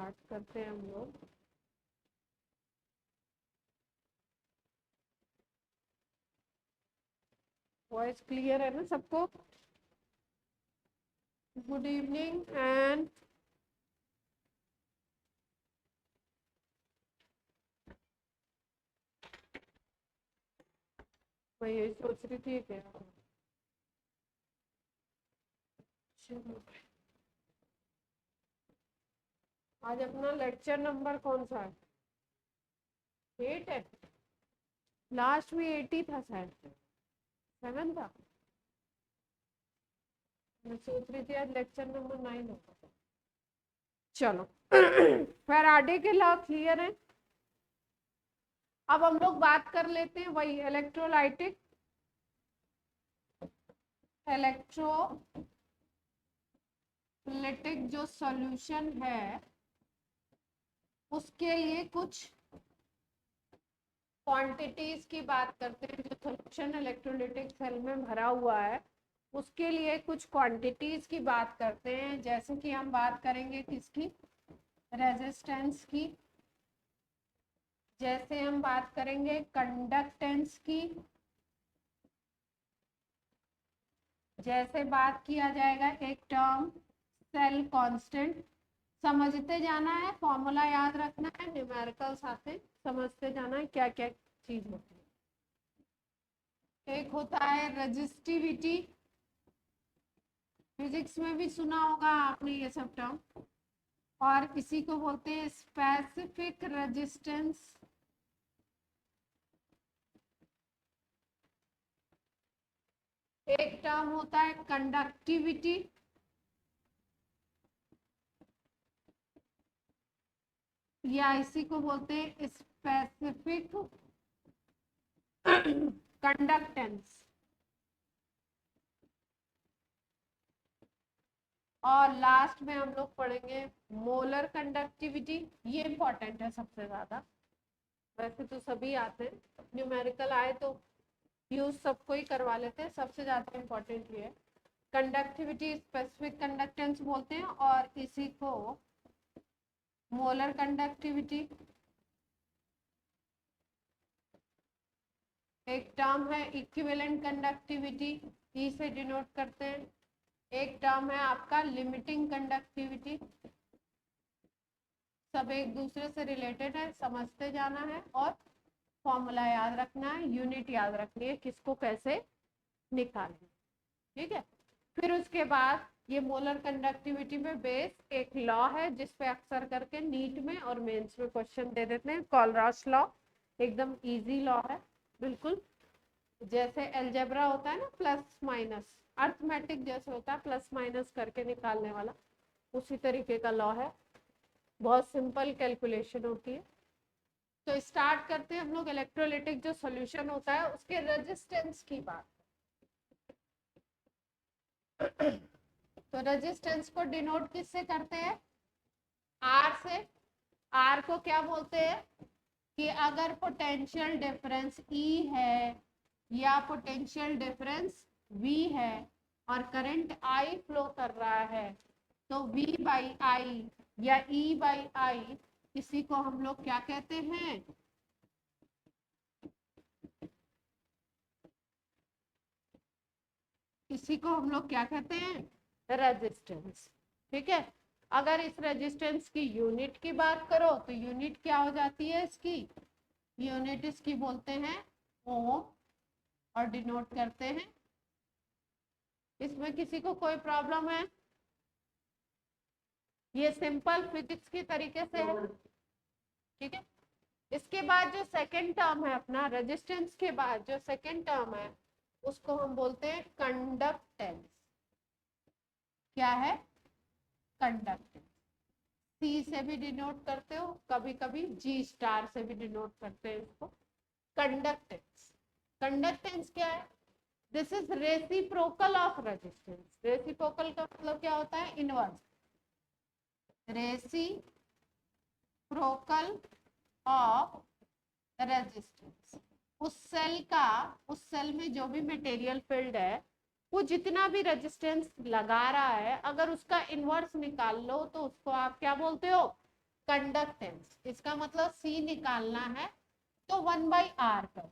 Start करते हैं हम लोग। वॉइस क्लियर है ना सबको? गुड इवनिंग एंड मैं यही सोच रही थी क्या। चलो, आज अपना लेक्चर नंबर कौन सा है? 8 है। लास्ट में 80 था शायद, 7 था। मैं सोच रही थी आज लेक्चर नंबर 9 होगा। चलो फैराडे के लॉ क्लियर है। अब हम लोग बात कर लेते हैं वही इलेक्ट्रोलाइटिक जो सॉल्यूशन है उसके लिए कुछ क्वांटिटीज की बात करते हैं। जो सॉल्यूशन इलेक्ट्रोलाइटिक सेल में भरा हुआ है उसके लिए कुछ क्वांटिटीज की बात करते हैं। जैसे कि हम बात करेंगे किसकी, रेजिस्टेंस की, जैसे हम बात करेंगे कंडक्टेंस की, जैसे बात किया जाएगा एक टर्म सेल कांस्टेंट। समझते जाना है, फॉर्मूला याद रखना है, न्यूमेरिकल साथ समझते जाना है क्या क्या चीज होती है। एक होता है रेजिस्टिविटी, फिजिक्स में भी सुना होगा आपने ये सब टर्म, और इसी को बोलते हैं स्पेसिफिक रेजिस्टेंस। एक टर्म होता है कंडक्टिविटी, या इसी को बोलते हैं स्पेसिफिक कंडक्टेंस। और लास्ट में हम लोग पढ़ेंगे मोलर कंडक्टिविटी। ये इंपॉर्टेंट है सबसे ज्यादा, वैसे तो सभी आते हैं, न्यूमेरिकल आए तो यूज सबको ही करवा लेते हैं, सबसे ज्यादा इंपॉर्टेंट ये है। कंडक्टिविटी स्पेसिफिक कंडक्टेंस बोलते हैं, और इसी को मोलर कंडक्टिविटी। एक टर्म है इक्विवेलेंट कंडक्टिविटी, ई से डिनोट करते हैं। एक टर्म है आपका लिमिटिंग कंडक्टिविटी। सब एक दूसरे से रिलेटेड है, समझते जाना है और फॉर्मूला याद रखना है, यूनिट याद रखनी है, किसको कैसे निकालना। ठीक है, फिर उसके बाद ये मोलर कंडक्टिविटी में बेस एक लॉ है जिसपे अक्सर करके नीट में और मेंस में क्वेश्चन दे देते हैं, कॉलराश लॉ। एकदम इजी लॉ है बिल्कुल, जैसे एल्जेब्रा होता है ना, प्लस माइनस, अर्थमेटिक जैसे होता है प्लस माइनस करके निकालने वाला, उसी तरीके का लॉ है। बहुत सिंपल कैलकुलेशन होती है। तो स्टार्ट करते हैं हम लोग इलेक्ट्रोलाइटिक जो सॉल्यूशन होता है उसके रेजिस्टेंस की बात। तो रेजिस्टेंस को डिनोट किससे करते हैं? आर से। आर को क्या बोलते हैं कि अगर पोटेंशियल डिफरेंस ई है या पोटेंशियल डिफरेंस वी है और करंट आई फ्लो कर रहा है तो वी बाई आई या ई बाई आई, इसी को हम लोग क्या कहते हैं? इसी को हम लोग क्या कहते हैं? रेजिस्टेंस। ठीक है, अगर इस रेजिस्टेंस की यूनिट की बात करो तो यूनिट क्या हो जाती है इसकी? यूनिट इसकी बोलते हैं ओम, और डिनोट करते हैं। इसमें किसी को कोई प्रॉब्लम है? ये सिंपल फिजिक्स की तरीके से है। ठीक है, इसके बाद जो सेकंड टर्म है अपना, रेजिस्टेंस के बाद जो सेकंड टर्म है उसको हम बोलते हैं कंडक्टेंस। क्या है? कंडक्टेंस। सी से भी डिनोट करते हो, कभी कभी जी स्टार से भी डिनोट करते हैं इसको। कंडक्टेंस, कंडक्टेंस क्या है? This is reciprocal of resistance. Reciprocal का मतलब क्या होता है? इनवर्स। Reciprocal of resistance. उस सेल में जो भी मटेरियल फील्ड है वो जितना भी रेजिस्टेंस लगा रहा है, अगर उसका इनवर्स निकाल लो तो उसको आप क्या बोलते हो? कंडक्टेंस, इसका मतलब सी निकालना है तो 1/r कर,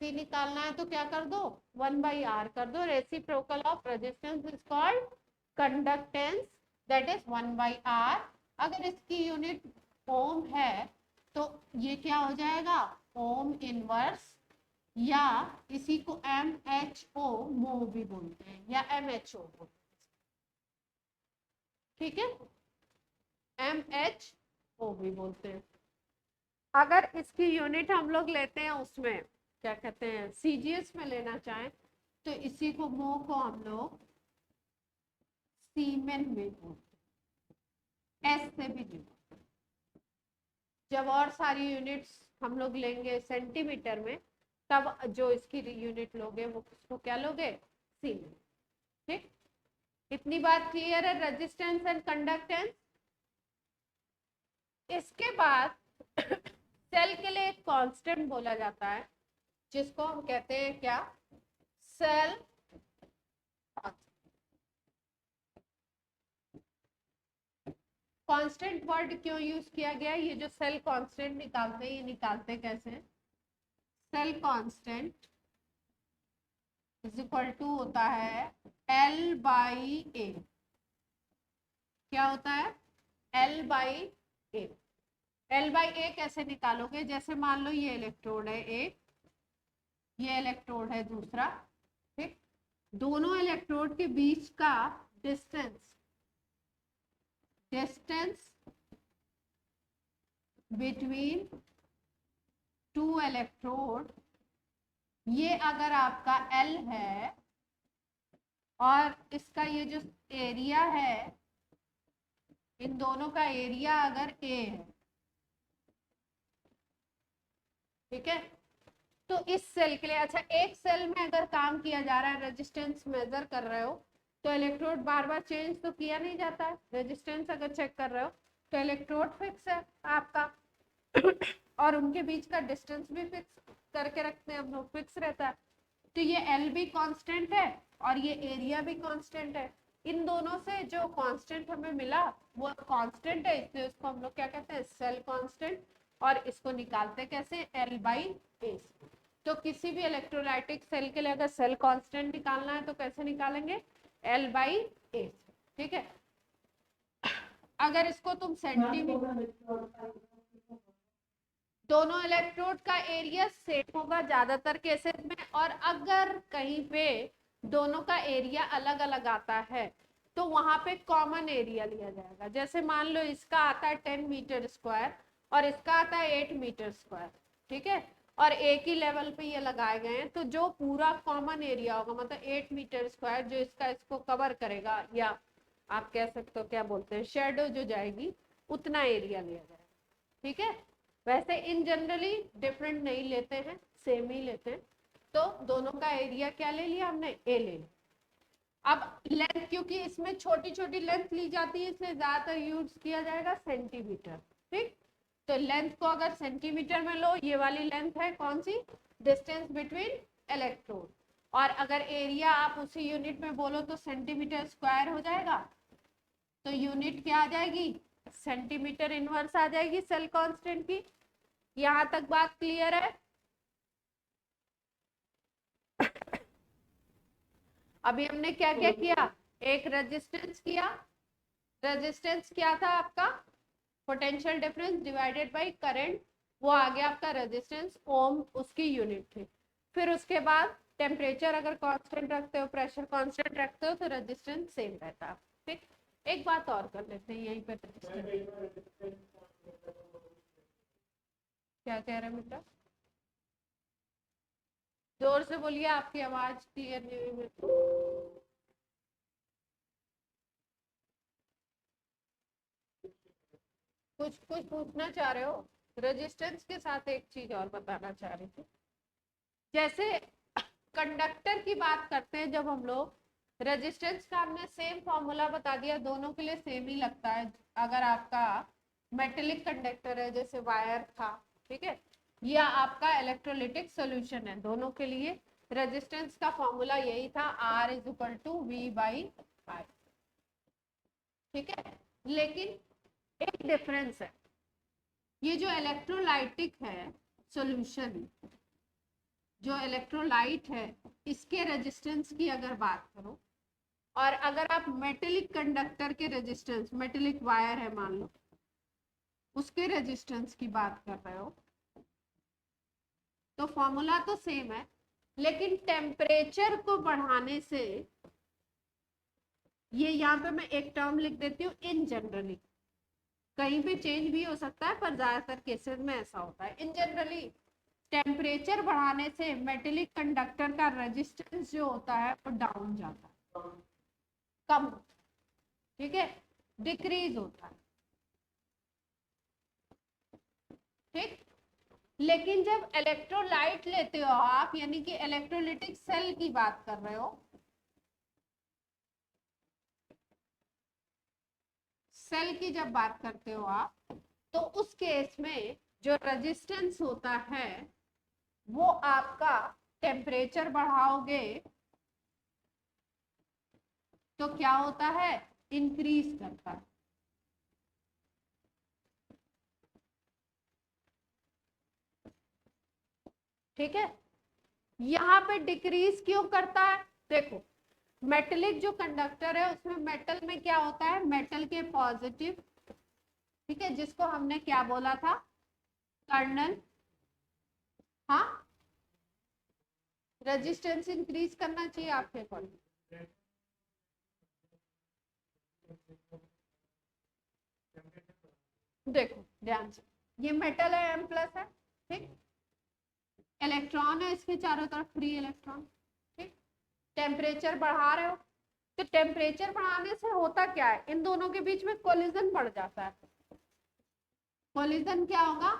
सी निकालना है तो क्या कर दो 1/r कर दो। Reciprocal of resistance is called conductance, that is 1/r। अगर इसकी यूनिट ओम है तो ये क्या हो जाएगा ओम इनवर्स, या इसी को MHO मो भी बोलते हैं या MHO बोलते हैं, ठीक है, MHO भी बोलते हैं। अगर इसकी यूनिट हम लोग लेते हैं उसमें क्या कहते हैं CGS में लेना चाहें तो इसी को मो को हम लोग सीमेन में बोलते हैं, एस से भी जुड़ा। जब और सारी यूनिट्स हम लोग लेंगे सेंटीमीटर में तब जो इसकी यूनिट लोगे वो उसको क्या लोगे सीमेन, ठीक। इतनी बात क्लियर है रेजिस्टेंस एंड कंडक्टेंस। इसके बाद सेल के लिए एक कांस्टेंट बोला जाता है जिसको हम कहते हैं क्या सेल, कांस्टेंट वर्ड क्यों यूज किया गया, ये जो सेल कांस्टेंट निकालते हैं ये निकालते कैसे, cell constant is equal to होता है L/A, क्या होता है L/A। L/A कैसे निकालोगे, जैसे मान लो ये इलेक्ट्रोड है एक, ये इलेक्ट्रोड है दूसरा, ठीक, दोनों इलेक्ट्रोड के बीच का डिस्टेंस बिटवीन टू इलेक्ट्रोड, ये अगर आपका L है और इसका ये जो एरिया है, इन दोनों का एरिया अगर A है, ठीक है, तो इस सेल के लिए, अच्छा एक सेल में अगर काम किया जा रहा है रेजिस्टेंस मेजर कर रहे हो तो इलेक्ट्रोड बार बार चेंज तो किया नहीं जाता है, रेजिस्टेंस अगर चेक कर रहे हो तो इलेक्ट्रोड फिक्स है आपका और उनके बीच का डिस्टेंस भी फिक्स करके रखते हैं हम लोग, फिक्स रहता है। तो ये L भी कांस्टेंट है और ये एरिया भी कांस्टेंट है, इन दोनों से जो कांस्टेंट हमें मिला वो कांस्टेंट है, इसलिए उसको हम लोग क्या कहते हैं सेल कांस्टेंट, और इसको निकालते कैसे L/A। तो किसी भी इलेक्ट्रोलाइटिक सेल के लिए अगर सेल कांस्टेंट निकालना है तो कैसे निकालेंगे L/A, ठीक है। अगर इसको तुम सेंटीमीटर, दोनों इलेक्ट्रोड का एरिया सेम होगा ज्यादातर केसेस में, और अगर कहीं पे दोनों का एरिया अलग अलग आता है तो वहां पे कॉमन एरिया लिया जाएगा। जैसे मान लो इसका आता है 10 मीटर स्क्वायर और इसका आता है 8 मीटर स्क्वायर, ठीक है, और एक ही लेवल पे ये लगाए गए हैं, तो जो पूरा कॉमन एरिया होगा मतलब 8 मीटर स्क्वायर जो इसका इसको कवर करेगा, या आप कह सकते हो क्या बोलते हैं शेडो जो जाएगी, उतना एरिया लिया जाएगा, ठीक है। वैसे इन जनरली डिफरेंट नहीं लेते हैं, सेम ही लेते हैं। तो दोनों का एरिया क्या ले लिया हमने ए ले लिया। अब लेंथ, क्योंकि इसमें छोटी छोटी लेंथ ली जाती है इसलिए ज्यादातर यूज किया जाएगा सेंटीमीटर, ठीक। तो लेंथ को अगर सेंटीमीटर में लो, ये वाली लेंथ है कौन सी डिस्टेंस बिटवीन इलेक्ट्रोड, और अगर एरिया आप उसी यूनिट में बोलो तो सेंटीमीटर स्क्वायर हो जाएगा, तो यूनिट क्या आ जाएगी सेंटीमीटर इनवर्स आ जाएगी सेल कांस्टेंट की। यहां तक बात क्लियर है। अभी हमने क्या क्या किया, एक रेजिस्टेंस किया, रेजिस्टेंस क्या था आपका potential difference divided by current, वो आ गया आपका रेजिस्टेंस, ओम उसकी यूनिट थी। फिर उसके बाद टेम्परेचर अगर कांस्टेंट रखते हो, प्रेशर कांस्टेंट रखते हो तो रेजिस्टेंस सेम रहता है, ठीक। एक बात और कर लेते हैं यहीं पे, क्या कह रहे हैं बेटा, जोर से बोलिए, आपकी आवाज क्लियर नहीं हुई मेरे को। कुछ कुछ पूछना चाह रहे हो, रेजिस्टेंस के साथ एक चीज और बताना चाह रही थी। जैसे कंडक्टर की बात करते हैं जब हम लोग, रेजिस्टेंस का हमने सेम फॉर्मूला बता दिया, दोनों के लिए सेम ही लगता है। अगर आपका मेटेलिक कंडक्टर है जैसे वायर था, ठीक है, या आपका इलेक्ट्रोलिटिक सॉल्यूशन है, दोनों के लिए रेजिस्टेंस का फॉर्मूला यही था R = V/I, ठीक है। लेकिन एक डिफरेंस है, ये जो इलेक्ट्रोलाइटिक है सॉल्यूशन, जो इलेक्ट्रोलाइट है इसके रेजिस्टेंस की अगर बात करो, और अगर आप मेटेलिक कंडक्टर के रेजिस्टेंस, मेटेलिक वायर है मान लो, उसके रेजिस्टेंस की बात कर रहे हो, तो फॉर्मूला तो सेम है, लेकिन टेम्परेचर को बढ़ाने से, ये यहाँ पे मैं एक टर्म लिख देती हूँ इन जनरली, कहीं पे चेंज भी हो सकता है पर ज्यादातर केसेस में ऐसा होता है, इन जनरली टेम्परेचर बढ़ाने से मेटेलिक कंडक्टर का रेजिस्टेंस जो होता है वो डाउन जाता है, कम, ठीक है, डिक्रीज होता है, ठीक। लेकिन जब इलेक्ट्रोलाइट लेते हो आप, यानी कि इलेक्ट्रोलिटिक सेल की बात कर रहे हो, सेल की जब बात करते हो आप, तो उस केस में जो रेजिस्टेंस होता है वो आपका टेम्परेचर बढ़ाओगे तो क्या होता है, इंक्रीज करता है, ठीक है। यहाँ पे डिक्रीज क्यों करता है, देखो मेटेलिक जो कंडक्टर है उसमें मेटल में क्या होता है, मेटल के पॉजिटिव, ठीक है, जिसको हमने क्या बोला था, कर्नल, हाँ, रेजिस्टेंस इंक्रीज करना चाहिए आपके अकॉर्डिंग, देखो ध्यान से, ये मेटल है, एम प्लस है, ठीक, इलेक्ट्रॉन है इसके चारों तरफ, फ्री इलेक्ट्रॉन, ठीक, टेम्परेचर बढ़ा रहे हो, तो टेम्परेचर बढ़ाने से होता क्या है, इन दोनों के बीच में कोलिजन बढ़ जाता है, कोलिजन क्या होगा,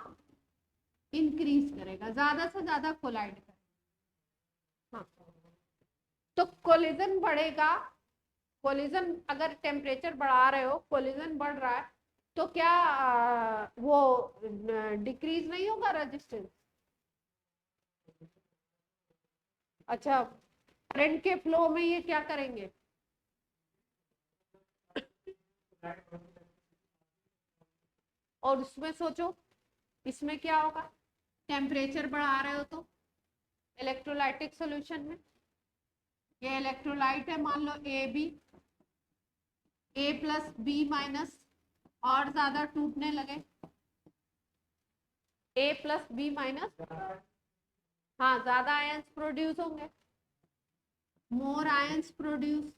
इंक्रीज करेगा, ज्यादा से ज्यादा कोलाइड करेगा, हाँ, तो कोलिजन बढ़ेगा, कोलिजन अगर टेम्परेचर बढ़ा रहे हो, कोलिजन बढ़ रहा है, तो क्या वो डिक्रीज नहीं होगा रेजिस्टेंस, अच्छा, करंट के फ्लो में ये क्या करेंगे, और उसमें सोचो इसमें क्या होगा, टेम्परेचर बढ़ा रहे हो तो इलेक्ट्रोलाइटिक सॉल्यूशन में, ये इलेक्ट्रोलाइट है मान लो A B, A plus B minus, और ज्यादा टूटने लगे, ए प्लस बी माइनस, हाँ ज्यादा आयंस प्रोड्यूस होंगे, मोर आयंस प्रोड्यूस,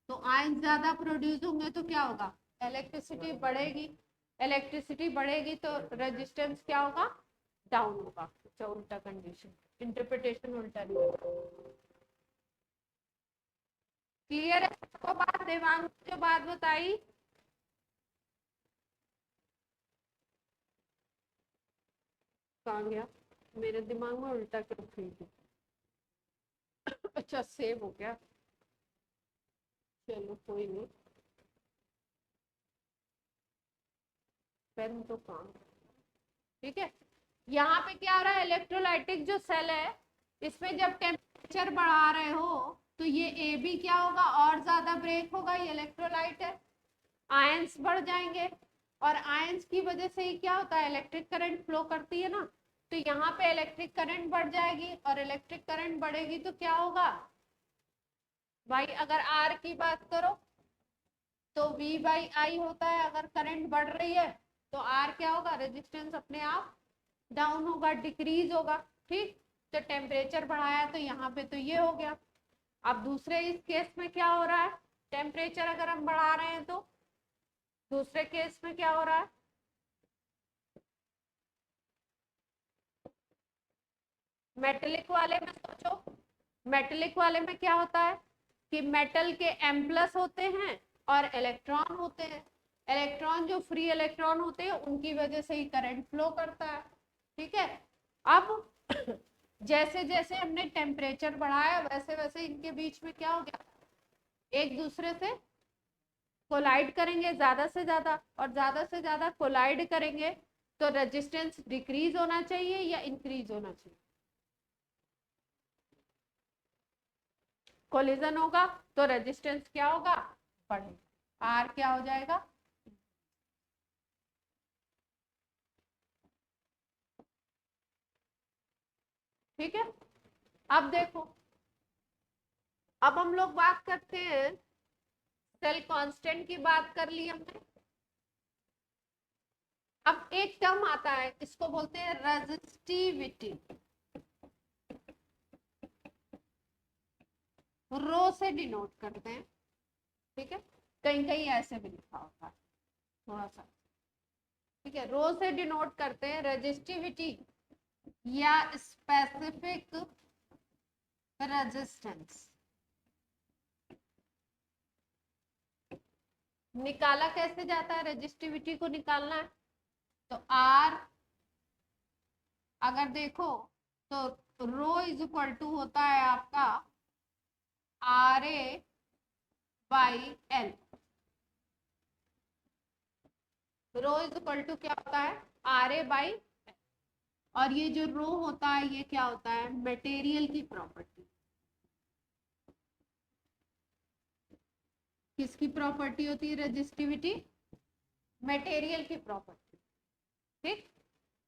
तो आयंस ज्यादा प्रोड्यूस होंगे तो क्या होगा, इलेक्ट्रिसिटी बढ़ेगी, इलेक्ट्रिसिटी बढ़ेगी तो रेजिस्टेंस क्या होगा, डाउन होगा, अच्छा उल्टा कंडीशन, इंटरप्रिटेशन उल्टा नहीं होगा, क्लियर है सबको बात, दिमाग में जो बात बताई, कहाँ गया, मेरे दिमाग में उल्टा क्यों फिर, अच्छा सेव हो गया, चलो कोई नहीं, पेन तो काम, ठीक है। यहाँ पे क्या हो रहा है, इलेक्ट्रोलाइटिक जो सेल है इसमें जब टेम्परेचर बढ़ा रहे हो तो ये ए बी क्या होगा, और ज्यादा ब्रेक होगा, ये इलेक्ट्रोलाइट है, आयंस बढ़ जाएंगे, और आयंस की वजह से ही क्या होता है, इलेक्ट्रिक करंट फ्लो करती है ना, तो यहाँ पे इलेक्ट्रिक करंट बढ़ जाएगी, और इलेक्ट्रिक करंट बढ़ेगी तो क्या होगा भाई, अगर आर की बात करो तो V बाई आई होता है, अगर करंट बढ़ रही है तो आर क्या होगा, रेजिस्टेंस अपने आप डाउन होगा, डिक्रीज होगा, ठीक, तो टेम्परेचर बढ़ाया तो यहाँ पे तो ये हो गया। अब दूसरे इस केस में क्या हो रहा है, टेम्परेचर अगर हम बढ़ा रहे हैं तो दूसरे केस में क्या हो रहा है, मेटेलिक वाले में सोचो, मेटेलिक वाले में क्या होता है कि मेटल के एम प्लस होते हैं और इलेक्ट्रॉन होते हैं, इलेक्ट्रॉन जो फ्री इलेक्ट्रॉन होते हैं उनकी वजह से ही करंट फ्लो करता है, ठीक है। अब जैसे जैसे हमने टेम्परेचर बढ़ाया वैसे वैसे इनके बीच में क्या हो गया, एक दूसरे से कोलाइड करेंगे ज्यादा से ज्यादा, और ज्यादा से ज्यादा कोलाइड करेंगे तो रेजिस्टेंस डिक्रीज होना चाहिए या इंक्रीज होना चाहिए, कोलिजन होगा तो रेजिस्टेंस क्या होगा, बढ़ेगा, आर क्या हो जाएगा, ठीक है। अब देखो, अब हम लोग बात करते हैं, सेल कांस्टेंट की बात कर ली हमने। अब एक टर्म आता है, इसको बोलते हैं रेजिस्टिविटी, रो से डिनोट करते हैं। ठीक है, कहीं कहीं ऐसे भी लिखा होता है थोड़ा सा। ठीक है, रो से डिनोट करते हैं रेजिस्टिविटी या स्पेसिफिक रेजिस्टेंस। निकाला कैसे जाता है, रेजिस्टिविटी को निकालना है तो आर, अगर देखो तो रो इज इक्वल टू होता है आपका R A by L. Rho is equal to क्या होता है, आर ए बाई, और ये जो रो होता है ये क्या होता है, मटेरियल की प्रॉपर्टी। किसकी प्रॉपर्टी होती है रेजिस्टिविटी, मटेरियल की प्रॉपर्टी। ठीक,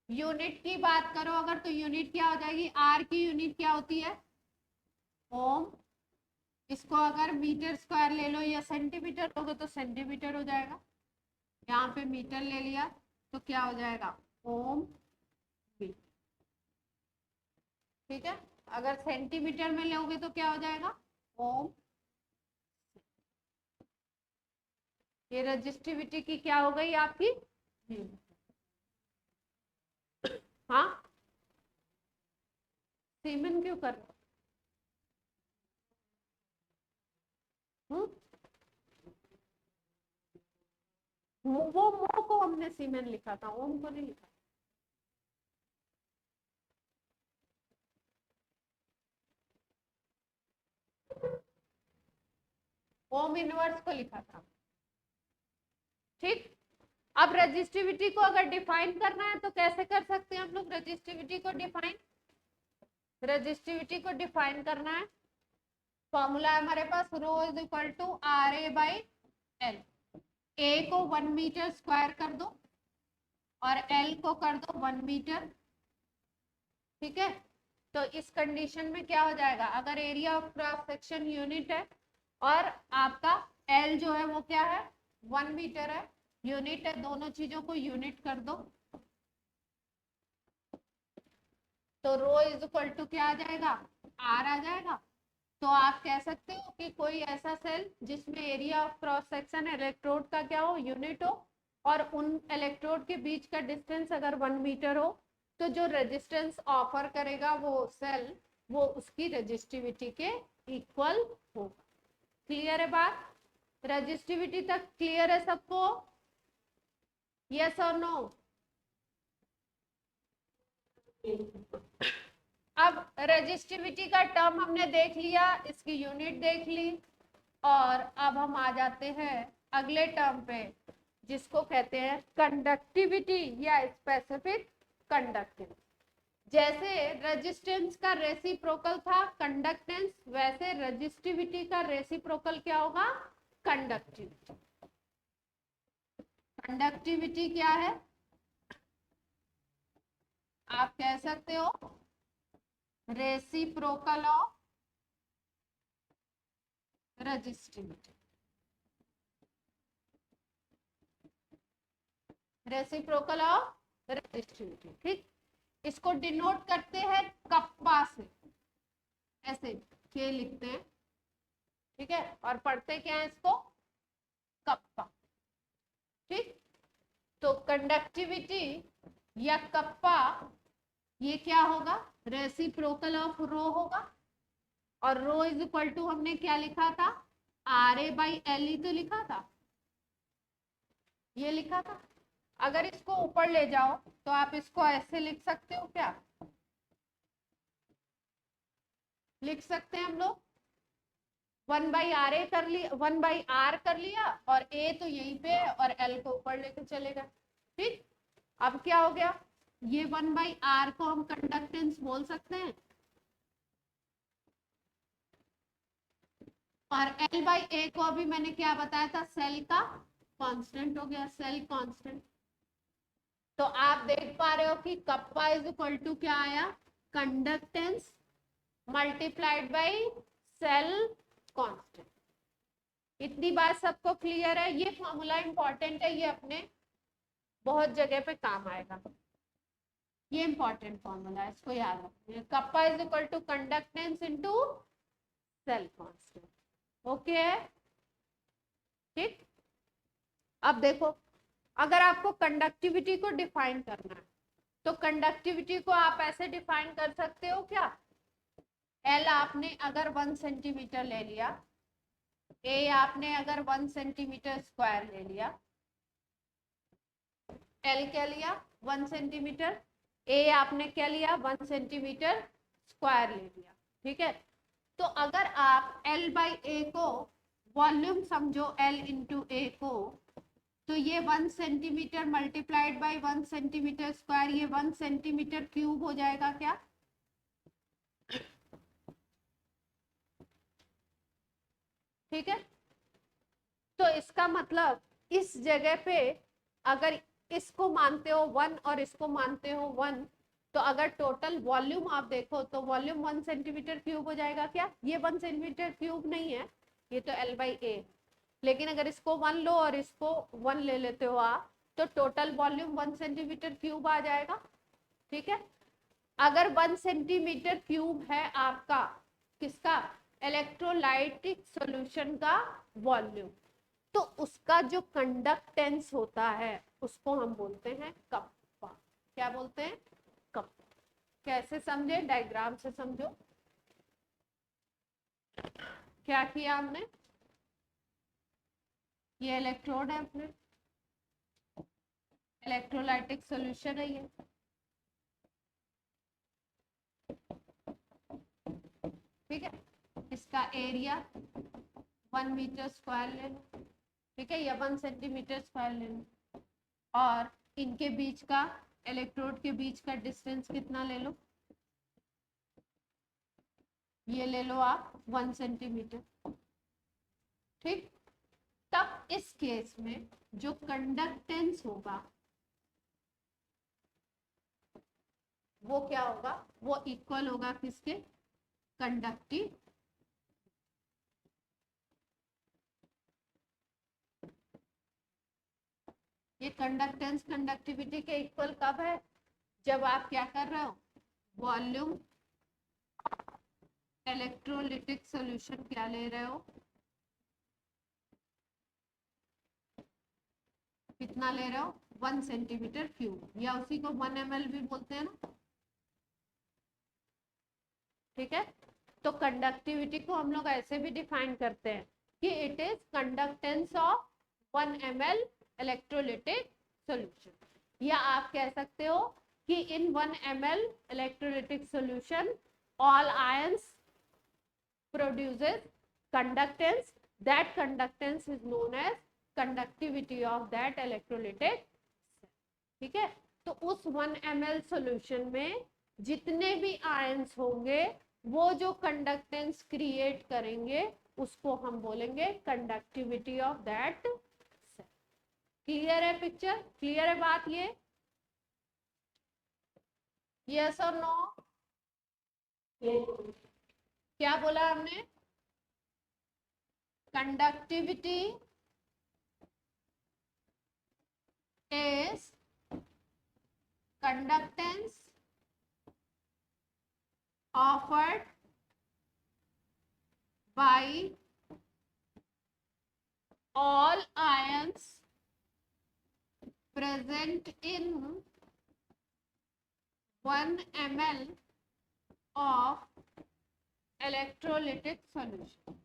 यूनिट की बात करो अगर तो यूनिट क्या हो जाएगी, आर की यूनिट क्या होती है, ओम। इसको अगर मीटर स्क्वायर ले लो या सेंटीमीटर लोगे तो सेंटीमीटर हो जाएगा, यहाँ पे मीटर ले लिया तो क्या हो जाएगा, ओम मीटर। ठीक है, अगर सेंटीमीटर में लोगे तो क्या हो जाएगा, ओम। ये रेजिस्टिविटी की क्या हो गई आपकी, हाँ सीमेन क्यों कर रहे हो, वो मो को हमने सीमेन लिखा था, ओम को नहीं लिखा। ओम इनवर्स को लिखा था। ठीक, अब रेजिस्टिविटी को अगर डिफाइन करना है तो कैसे कर सकते हैं हम लोग रेजिस्टिविटी को डिफाइन, रेजिस्टिविटी को डिफाइन करना है, फॉर्मूला है हमारे पास rho is equal to R A by L. A को 1 मीटर स्क्वायर कर दो और एल को कर दो 1 मीटर। ठीक है, तो इस कंडीशन में क्या हो जाएगा, अगर area of cross section unit है और आपका एल जो है वो क्या है, 1 मीटर है, यूनिट है, दोनों चीजों को यूनिट कर दो तो रो इज इक्वल टू क्या आ जाएगा, आर आ जाएगा। तो आप कह सकते हो कि कोई ऐसा सेल जिसमें area of cross section electrode का क्या हो, यूनिट हो, और उन इलेक्ट्रोड के बीच का डिस्टेंस अगर 1 मीटर हो, तो जो रेजिस्टेंस ऑफर करेगा वो सेल, वो उसकी रेजिस्टिविटी के इक्वल होगा। क्लियर है बात, रेजिस्टिविटी तक क्लियर है सबको, यस और नो। अब रेजिस्टिविटी का टर्म हमने देख लिया, इसकी यूनिट देख ली, और अब हम आ जाते हैं अगले टर्म पे जिसको कहते हैं कंडक्टिविटी या स्पेसिफिक कंडक्टेंस। जैसे रेजिस्टेंस का रेसिप्रोकल था कंडक्टेंस, वैसे रेजिस्टिविटी का रेसिप्रोकल क्या होगा, कंडक्टिविटी। कंडक्टिविटी क्या है, आप कह सकते हो reciprocal of resistivity. Reciprocal of resistivity. ठीक, इसको डिनोट करते हैं कप्पा से, ऐसे के लिखते हैं। ठीक है, और पढ़ते क्या है इसको, कप्पा। ठीक, तो कंडक्टिविटी या कप्पा ये क्या होगा, रेसिप्रोकल ऑफ रो होगा, और रो इज इक्वल टू हमने क्या लिखा था, आर ए बाई एल ही तो लिखा था, ये लिखा था। अगर इसको ऊपर ले जाओ तो आप इसको ऐसे लिख सकते हो, क्या लिख सकते हैं हम लोग, 1 बाई आर ए कर लिया, 1 बाई आर कर लिया, और ए तो यहीं पे है और एल को ऊपर लेकर चलेगा। ठीक, अब क्या हो गया, ये 1 बाई आर को हम कंडक्टेंस बोल सकते हैं, और एल बाई ए को अभी मैंने क्या बताया था, सेल का कांस्टेंट हो गया, सेल कांस्टेंट। तो आप देख पा रहे हो कि कप्पा इज इक्वल टू क्या आया, conductance multiplied by cell constant. इतनी बात सबको क्लियर है? ये फॉर्मूला इंपॉर्टेंट है, ये अपने बहुत जगह पे काम आएगा। ये इंपॉर्टेंट फॉर्मूला है, इसको याद रखिए। Kappa is equal to conductance into cell constant. Okay है, ठीक। अब देखो, अगर आपको कंडक्टिविटी को डिफाइन करना है तो कंडक्टिविटी को आप ऐसे डिफाइन कर सकते हो क्या? एल आपने अगर 1 सेंटीमीटर ले लिया, ए आपने अगर 1 सेंटीमीटर स्क्वायर ले लिया, एल क्या लिया 1 सेंटीमीटर, ए आपने क्या लिया 1 सेंटीमीटर स्क्वायर ले लिया, ठीक है। तो अगर आप एल बाई ए को वॉल्यूम समझो, एल इंटू ए को, तो ये 1 centimetre multiplied by 1 centimetre square, ये 1 सेंटीमीटर क्यूब हो जाएगा क्या? ठीक है। तो इसका मतलब इस जगह पे अगर इसको मानते हो 1 और इसको मानते हो 1, तो अगर टोटल वॉल्यूम आप देखो तो वॉल्यूम 1 सेंटीमीटर क्यूब हो जाएगा क्या? ये 1 सेंटीमीटर क्यूब नहीं है, ये तो एल बाई ए। लेकिन अगर इसको 1 लो और इसको 1 ले लेते हो आप, तो टोटल वॉल्यूम 1 सेंटीमीटर क्यूब आ जाएगा, ठीक है। अगर 1 सेंटीमीटर क्यूब है आपका किसका? इलेक्ट्रोलाइटिक सॉल्यूशन का वॉल्यूम, तो उसका जो कंडक्टेंस होता है उसको हम बोलते हैं कप्पा। क्या बोलते हैं? कप्पा। कैसे समझे? डायग्राम से समझो। क्या किया हमने? ये इलेक्ट्रोड है अपने, इलेक्ट्रोलाइटिक सॉल्यूशन है ये, ठीक है। इसका एरिया 1 मीटर स्क्वायर ले लो, ठीक है, या 1 सेंटीमीटर स्क्वायर ले लो, और इनके बीच का, इलेक्ट्रोड के बीच का डिस्टेंस कितना ले लो? ये ले लो आप 1 सेंटीमीटर, ठीक। तब इस केस में जो कंडक्टेंस होगा वो क्या होगा? वो इक्वल होगा किसके? कंडक्टिव। ये कंडक्टेंस कंडक्टिविटी के इक्वल कब है? जब आप क्या कर रहे हो? वॉल्यूम इलेक्ट्रोलिटिक सॉल्यूशन क्या ले रहे हो? कितना ले रहे हो? 1 सेंटीमीटर क्यूब, या उसी को 1 ml भी बोलते हैं ना, ठीक है। तो कंडक्टिविटी को हम लोग ऐसे भी डिफाइन करते हैं कि it is conductance of 1 ml electrolytic solution, या आप कह सकते हो कि इन 1 ml electrolytic solution all ions produces conductance, that conductance is known as conductivity of that electrolytic cell, ठीक है। तो उस 1 ml सॉल्यूशन में जितने भी आयंस होंगे वो जो कंडक्टेंस क्रिएट करेंगे उसको हम बोलेंगे conductivity of that cell. Clear है पिक्चर? क्लियर है बात? ये यस और नो? क्या बोला हमने? Conductivity is conductance offered by all ions present in 1 ml of electrolytic solution.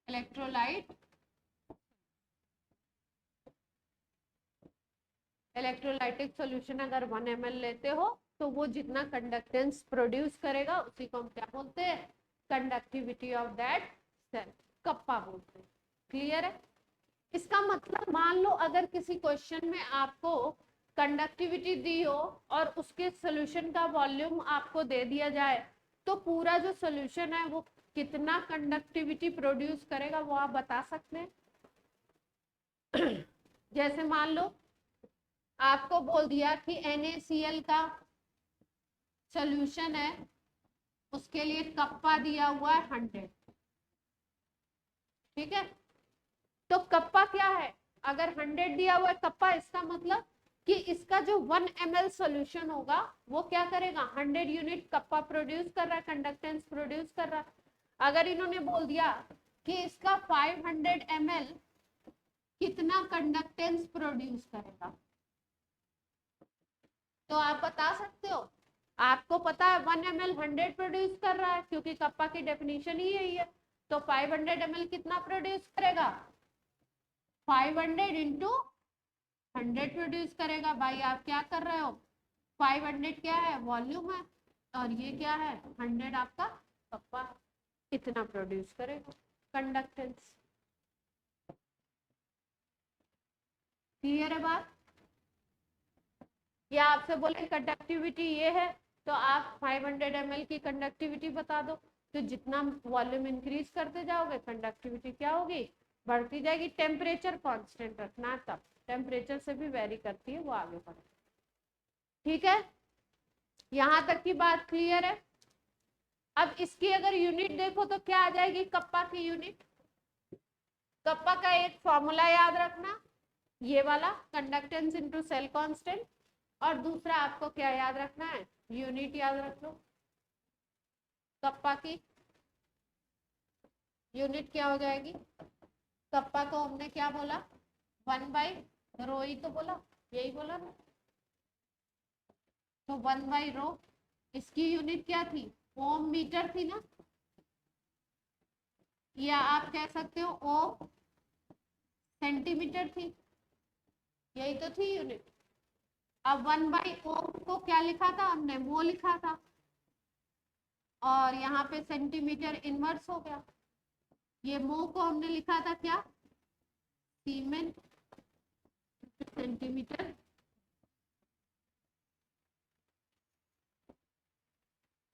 Electrolyte, electrolytic solution अगर 1 ml लेते हो तो वो जितना कंडक्टेंस प्रोड्यूस करेगा उसी को हम क्या बोलते हैं? Conductivity of that cell, kappa बोलते हैं। क्लियर है? इसका मतलब मान लो अगर किसी क्वेश्चन में आपको कंडक्टिविटी दी हो और उसके सॉल्यूशन का वॉल्यूम आपको दे दिया जाए, तो पूरा जो सॉल्यूशन है वो कितना कंडक्टिविटी प्रोड्यूस करेगा वो आप बता सकते हैं? जैसे मान लो आपको बोल दिया कि NaCl का सोल्यूशन है, उसके लिए कप्पा दिया हुआ है 100। ठीक है, तो कप्पा क्या है, अगर 100 दिया हुआ है कप्पा, इसका मतलब कि इसका जो 1 ml सोल्यूशन होगा वो क्या करेगा, 100 यूनिट कप्पा प्रोड्यूस कर रहा है, कंडक्टेंस प्रोड्यूस कर रहा है। अगर इन्होंने बोल दिया कि इसका 500 ml कितना कंडक्टेंस प्रोड्यूस करेगा, तो आप बता सकते हो, आपको पता है 1 ml 100 प्रोड्यूस कर रहा है, क्योंकि कप्पा की डेफिनेशन ही यही है। तो 500 ml कितना प्रोड्यूस करेगा, 500 इंटू 100 प्रोड्यूस करेगा। भाई आप क्या कर रहे हो, 500 क्या है, वॉल्यूम है, और ये क्या है, 100 आपका कप्पा, इतना प्रोड्यूस करेगा कंडक्टेंस। क्लियर है बात? या आपसे बोले कंडक्टिविटी ये है, तो आप 500 ml की कंडक्टिविटी बता दो, तो जितना वॉल्यूम इंक्रीज करते जाओगे कंडक्टिविटी क्या होगी, बढ़ती जाएगी। टेम्परेचर कांस्टेंट रखना, तब टेम्परेचर से भी वेरी करती है, वो आगे बढ़े। ठीक है, यहां तक की बात क्लियर है? अब इसकी अगर यूनिट देखो तो क्या आ जाएगी, कप्पा की यूनिट। कप्पा का एक फॉर्मूला याद रखना, ये वाला, कंडक्टेंस इनटू सेल कांस्टेंट, और दूसरा आपको क्या याद रखना है, यूनिट याद रख लो। कप्पा की यूनिट क्या हो जाएगी, कप्पा को हमने क्या बोला, 1/रो ही तो बोला, यही बोला ना, तो 1/रो। इसकी यूनिट क्या थी, ओम मीटर थी ना, या आप कह सकते हो ओ सेंटीमीटर थी, यही तो थी यूनिट। अब 1/ओम को क्या लिखा था हमने, वो लिखा था, और यहाँ पे सेंटीमीटर इनवर्स हो गया। ये मो को हमने लिखा था क्या, सीमेन सेंटीमीटर।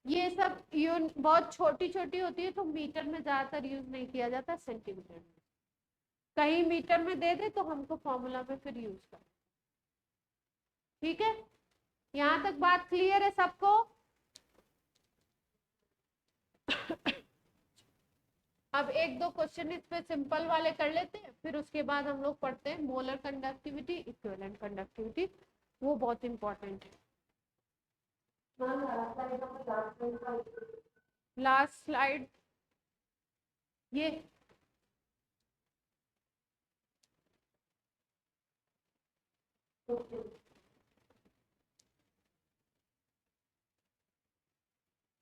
ये सब बहुत छोटी छोटी होती है, तो मीटर में ज्यादातर यूज नहीं किया जाता, सेंटीमीटर में। कहीं मीटर में दे दे तो हमको फॉर्मूला में फिर यूज कर। ठीक है, यहां तक बात क्लियर है सबको? अब एक दो क्वेश्चन इस पे सिंपल वाले कर लेते हैं, फिर उसके बाद हम लोग पढ़ते हैं मोलर कंडक्टिविटी, इक्विवेलेंट कंडक्टिविटी, वो बहुत इंपॉर्टेंट है। लास्ट स्लाइड ये,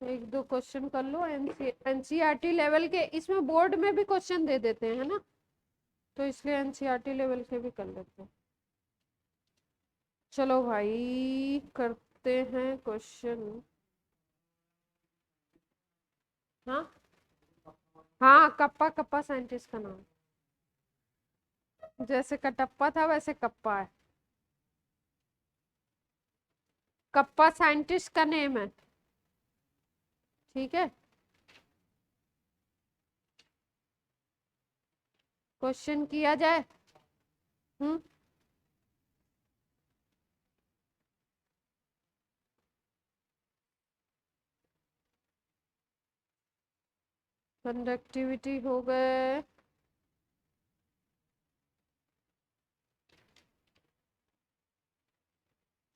एक दो क्वेश्चन कर लो, एनसीईआरटी लेवल के, इसमें बोर्ड में भी क्वेश्चन दे देते हैं, है ना, तो इसलिए एनसीईआरटी लेवल के भी कर लेते हैं। चलो भाई करते हैं क्वेश्चन। हाँ हाँ, कप्पा, कप्पा साइंटिस्ट का नाम, जैसे कटप्पा था वैसे कप्पा है, कप्पा साइंटिस्ट का नेम है। ठीक है, क्वेश्चन किया जाए। हम्म, कंडक्टिविटी हो गए,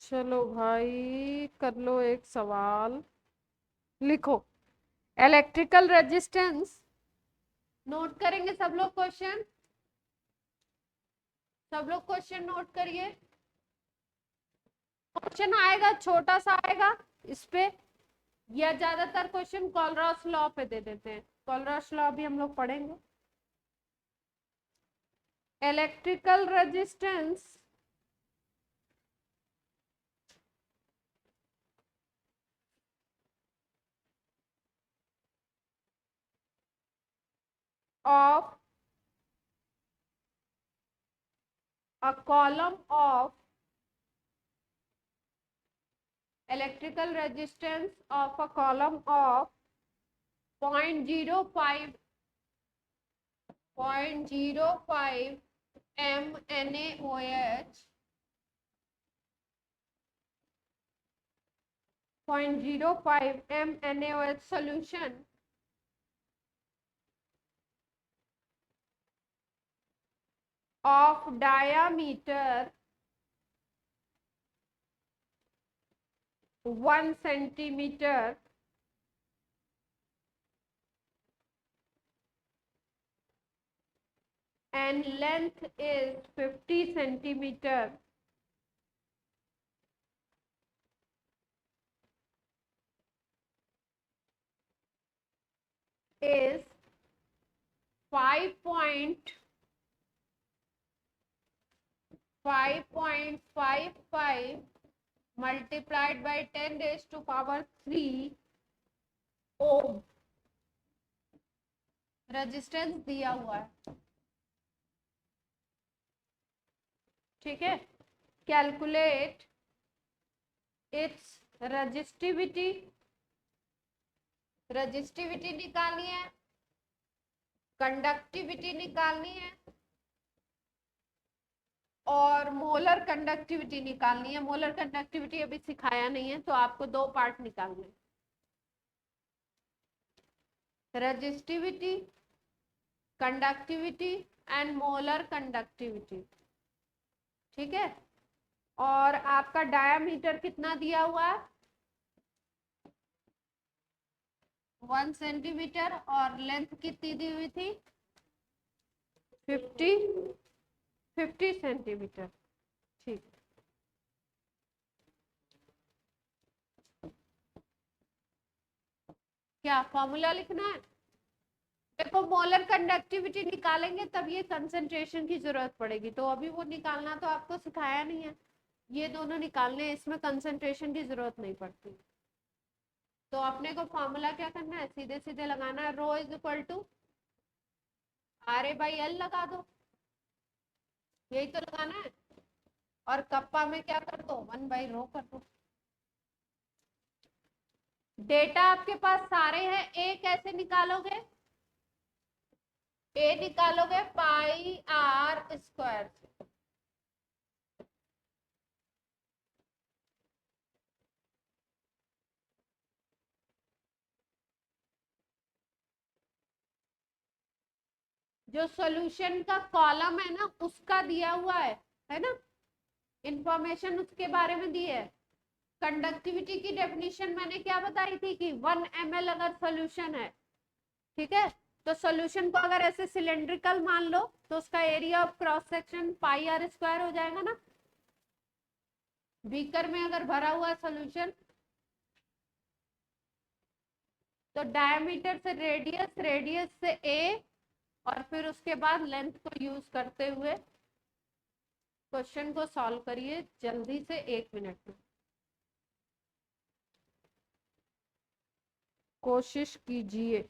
चलो भाई कर लो एक सवाल, लिखो इलेक्ट्रिकल रेजिस्टेंस, नोट करेंगे सब लोग क्वेश्चन, सब लोग क्वेश्चन नोट करिए। क्वेश्चन आएगा छोटा सा आएगा इस पे, या ज्यादातर क्वेश्चन कॉलरॉस लॉ पे दे देते हैं, कॉलरॉस लॉ भी हम लोग पढ़ेंगे। Electrical resistance of a column of electrical resistance of a column of 0.05 mNaOH 0.05 mNaOH solution of diameter 1 centimeter and length is 50 centimeter is 5.55 multiplied by 10 raised to power 3 ohm resistance दिया हुआ है, ठीक है। Calculate its resistivity, resistivity निकालनी है, conductivity निकालनी है और मोलर कंडक्टिविटी निकालनी है। मोलर कंडक्टिविटी अभी सिखाया नहीं है तो आपको दो पार्ट निकालने हैं, resistivity, conductivity and molar conductivity, ठीक है। और आपका डायामीटर कितना दिया हुआ है 1 सेंटीमीटर और लेंथ कितनी दी हुई थी 50 सेंटीमीटर, ठीक। क्या फॉर्मूला लिखना है? देखो मोलर कंडक्टिविटी निकालेंगे तब ये कंसंट्रेशन की जरूरत पड़ेगी, तो अभी वो निकालना तो आपको सिखाया नहीं है, ये दोनों निकालने, इसमें कंसंट्रेशन की जरूरत नहीं पड़ती। तो अपने को फॉर्मूला क्या करना है, सीधे सीधे लगाना है, रो इज इक्वल टू RA/L लगा दो, यही तो लगाना है। और कप्पा में क्या कर दो 1/रो कर दो। डेटा आपके पास सारे हैं, ए कैसे निकालोगे, ए निकालोगे πr²। जो सॉल्यूशन का कॉलम है ना उसका दिया हुआ है ना, इंफॉर्मेशन उसके बारे में दी है। कंडक्टिविटी की डेफिनेशन मैंने क्या बताई थी कि 1 ml अगर सॉल्यूशन है, ठीक है, तो सॉल्यूशन को अगर ऐसे सिलेंड्रिकल मान लो तो उसका area of cross section πr² हो जाएगा ना। बीकर में अगर भरा हुआ सॉल्यूशन तो डायमीटर से रेडियस, रेडियस से ए और फिर उसके बाद लेंथ को यूज करते हुए क्वेश्चन को सॉल्व करिए जल्दी से 1 मिनट में, कोशिश कीजिए।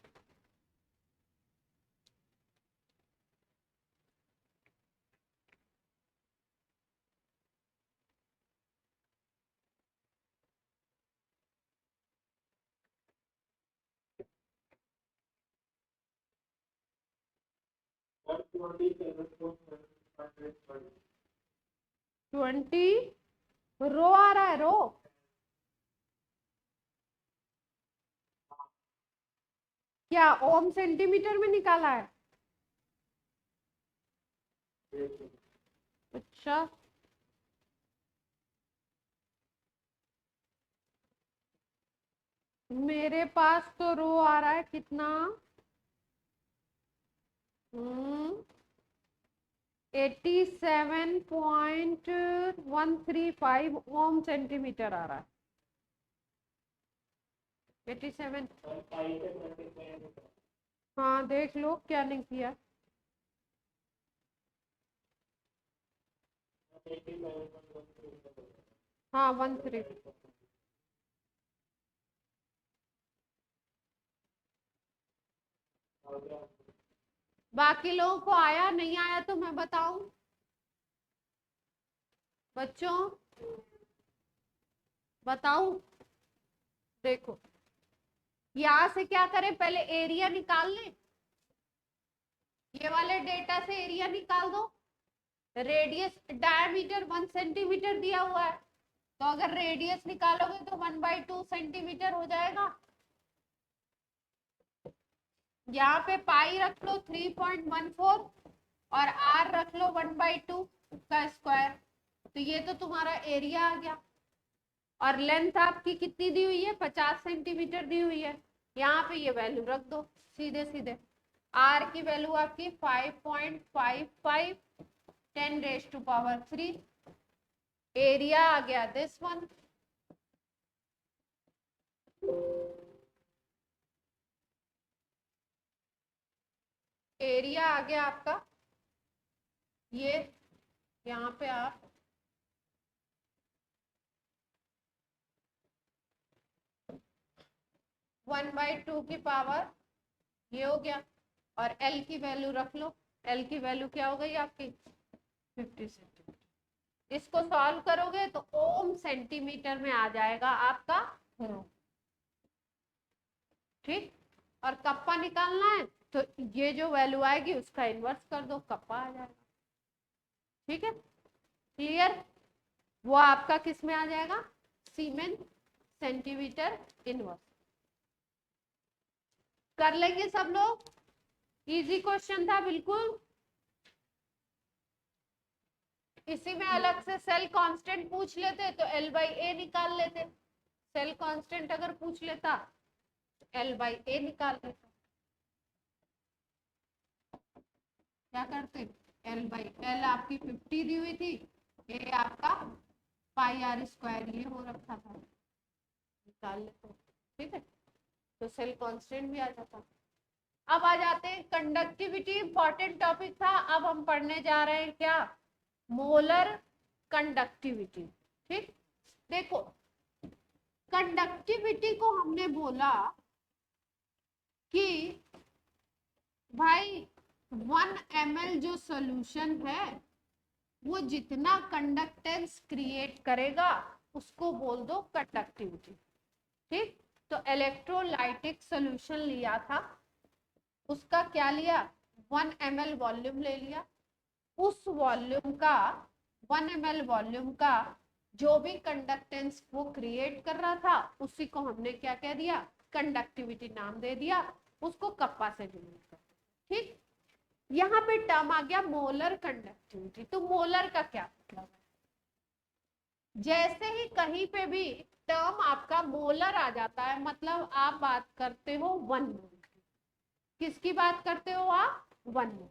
ट्वेंटी रो आ रहा है, रो क्या ओम सेंटीमीटर में निकाला है? अच्छा, मेरे पास तो रो आ रहा है कितना 87.135 ओम सेंटीमीटर आ रहा है, 87। हाँ देख लो क्या नहीं किया, हाँ 13। बाकी लोगों को आया नहीं आया तो मैं बताऊं बच्चों, बताऊं? देखो यहां से क्या करें, पहले एरिया निकाल लें, ये वाले डेटा से एरिया निकाल दो। रेडियस डायमीटर 1 सेंटीमीटर दिया हुआ है तो अगर रेडियस निकालोगे तो 1/2 सेंटीमीटर हो जाएगा। यहाँ पे पाई रख लो 3.14 और आर रख लो 1/2 का स्क्वायर, तो ये तो तुम्हारा एरिया आ गया। और लेंथ आपकी कितनी दी हुई है, 50 सेंटीमीटर दी हुई है। यहाँ पे ये वैल्यू रख दो सीधे सीधे। आर की वैल्यू आपकी 5.55 10⁻³ एरिया आ गया दिस वन। एरिया आ गया आपका ये, यहाँ पे आप 1/2 की पावर ये हो गया। और L की वैल्यू रख लो, L की वैल्यू क्या हो गई आपकी 50 सेंटीमीटर। इसको सॉल्व करोगे तो ओम सेंटीमीटर में आ जाएगा आपका रो। ठीक, और कप्पा निकालना है तो ये जो वैल्यू आएगी उसका इन्वर्स कर दो, कप्पा आ जाएगा। ठीक है, क्लियर। वो आपका किस में आ जाएगा, सीमेन सेंटीमीटर इनवर्स। कर लेंगे सब लोग, इजी क्वेश्चन था बिल्कुल। इसी में अलग से सेल कांस्टेंट पूछ लेते तो L/A निकाल लेते। सेल कांस्टेंट अगर पूछ लेता L/A निकाल लेते। क्या करते, L आपकी 50 दी हुई थी, A आपका πr² ये हो रखा था, निकाल लेते। ठीक है, तो सेल कांस्टेंट भी आ जाता। अब आ जाते हैं कंडक्टिविटी, इंपॉर्टेंट टॉपिक था। अब हम पढ़ने जा रहे हैं क्या, मोलर कंडक्टिविटी। ठीक, देखो कंडक्टिविटी को हमने बोला कि भाई 1 ml जो सॉल्यूशन है वो जितना कंडक्टेंस क्रिएट करेगा उसको बोल दो कंडक्टिविटी। ठीक, तो इलेक्ट्रोलाइटिक सॉल्यूशन लिया था, उसका क्या लिया, 1 ml वॉल्यूम ले लिया। उस वॉल्यूम का 1 ml वॉल्यूम का जो भी कंडक्टेंस वो क्रिएट कर रहा था उसी को हमने क्या कह दिया, कंडक्टिविटी नाम दे दिया, उसको कप्पा से डिनोट कर। ठीक, यहाँ पे टर्म आ गया मोलर कंडक्टिविटी। तो मोलर का क्या मतलब है, जैसे ही कहीं पे भी टर्म आपका मोलर आ जाता है मतलब आप बात करते हो 1 मोल की। किसकी बात करते हो आप, 1 मोल।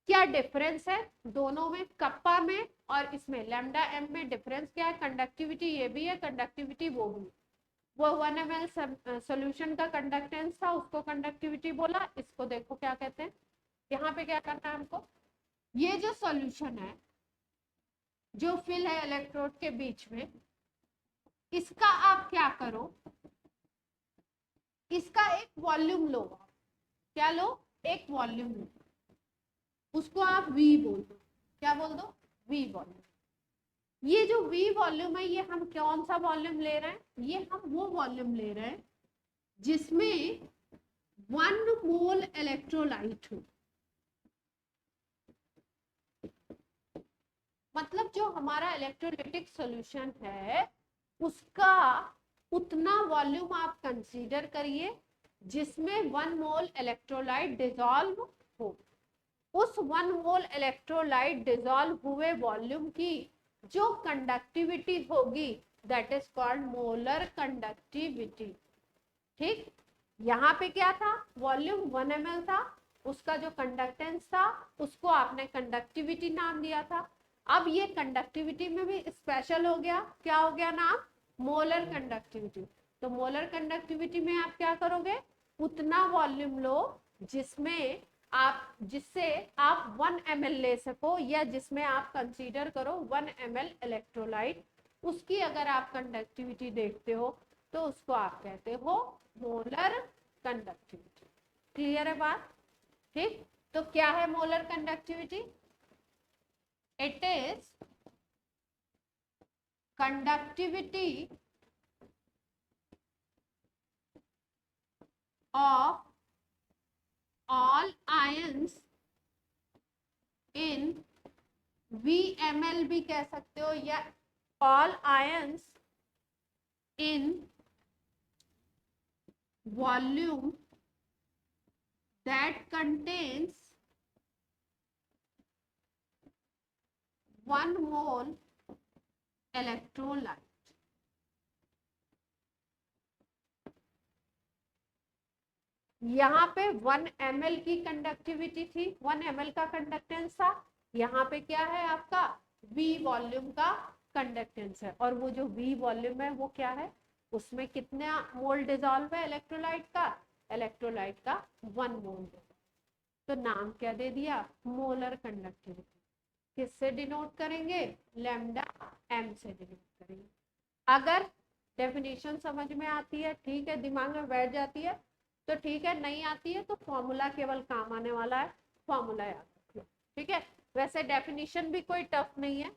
क्या डिफरेंस है दोनों में, कप्पा में और इसमें लैम्डा एम में डिफरेंस क्या है, कंडक्टिविटी ये भी है, कंडक्टिविटी वो भी। वो 1 ml सोल्यूशन का कंडक्टेंस था, उसको कंडक्टिविटी बोला। इसको देखो क्या कहते हैं, यहाँ पे क्या करना है हमको, ये जो सॉल्यूशन है जो फिल है इलेक्ट्रोड के बीच में, इसका आप क्या करो, इसका एक वॉल्यूम लो। क्या लो, एक वॉल्यूम लो, उसको आप V बोल दो। क्या बोल दो, V वॉल्यूम। ये जो V वॉल्यूम है ये हम कौन सा वॉल्यूम ले रहे हैं, ये हम वो वॉल्यूम ले रहे हैं जिसमें 1 मोल इलेक्ट्रोलाइट हो। मतलब जो हमारा इलेक्ट्रोलाइटिक सॉल्यूशन है उसका उतना वॉल्यूम आप कंसीडर करिए जिसमें 1 मोल इलेक्ट्रोलाइट डिसॉल्व हो। उस 1 मोल इलेक्ट्रोलाइट डिसॉल्व हुए वॉल्यूम की जो कंडक्टिविटी होगी that is called molar conductivity. ठीक, यहाँ पे क्या था, वॉल्यूम 1 ml था, उसका जो कंडक्टेंस था उसको आपने कंडक्टिविटी नाम दिया था। अब ये कंडक्टिविटी में भी स्पेशल हो गया, क्या हो गया नाम, मोलर कंडक्टिविटी। तो मोलर कंडक्टिविटी में आप क्या करोगे, उतना वॉल्यूम लो जिससे आप 1 ml ले सको या जिसमें आप कंसीडर करो 1 ml इलेक्ट्रोलाइट, उसकी अगर आप कंडक्टिविटी देखते हो तो उसको आप कहते हो मोलर कंडक्टिविटी। क्लियर है बात। ठीक, तो क्या है molar conductivity, it is conductivity of all ions in VML भी कह सकते हो या all ions in volume that contains 1 mole electrolyte. यहाँ पे 1 ml की कंडक्टिविटी थी, 1 ml का कंडक्टेंस था। यहाँ पे क्या है आपका V वॉल्यूम का कंडक्टेंस है, और वो जो V वॉल्यूम है वो क्या है, उसमें कितना मोल डिजॉल्व है इलेक्ट्रोलाइट का, इलेक्ट्रोलाइट का 1 मोल। तो नाम क्या दे दिया, मोलर कंडक्टिविटी। किससे डिनोट करेंगे, लैम्डा m से डिनोट करेंगे। अगर डेफिनेशन समझ में आती है, ठीक है, दिमाग में बैठ जाती है तो ठीक है, नहीं आती है तो फॉर्मूला केवल काम आने वाला है, फॉर्मूला याद रख लो, ठीक है। वैसे डेफिनेशन भी कोई टफ नहीं है,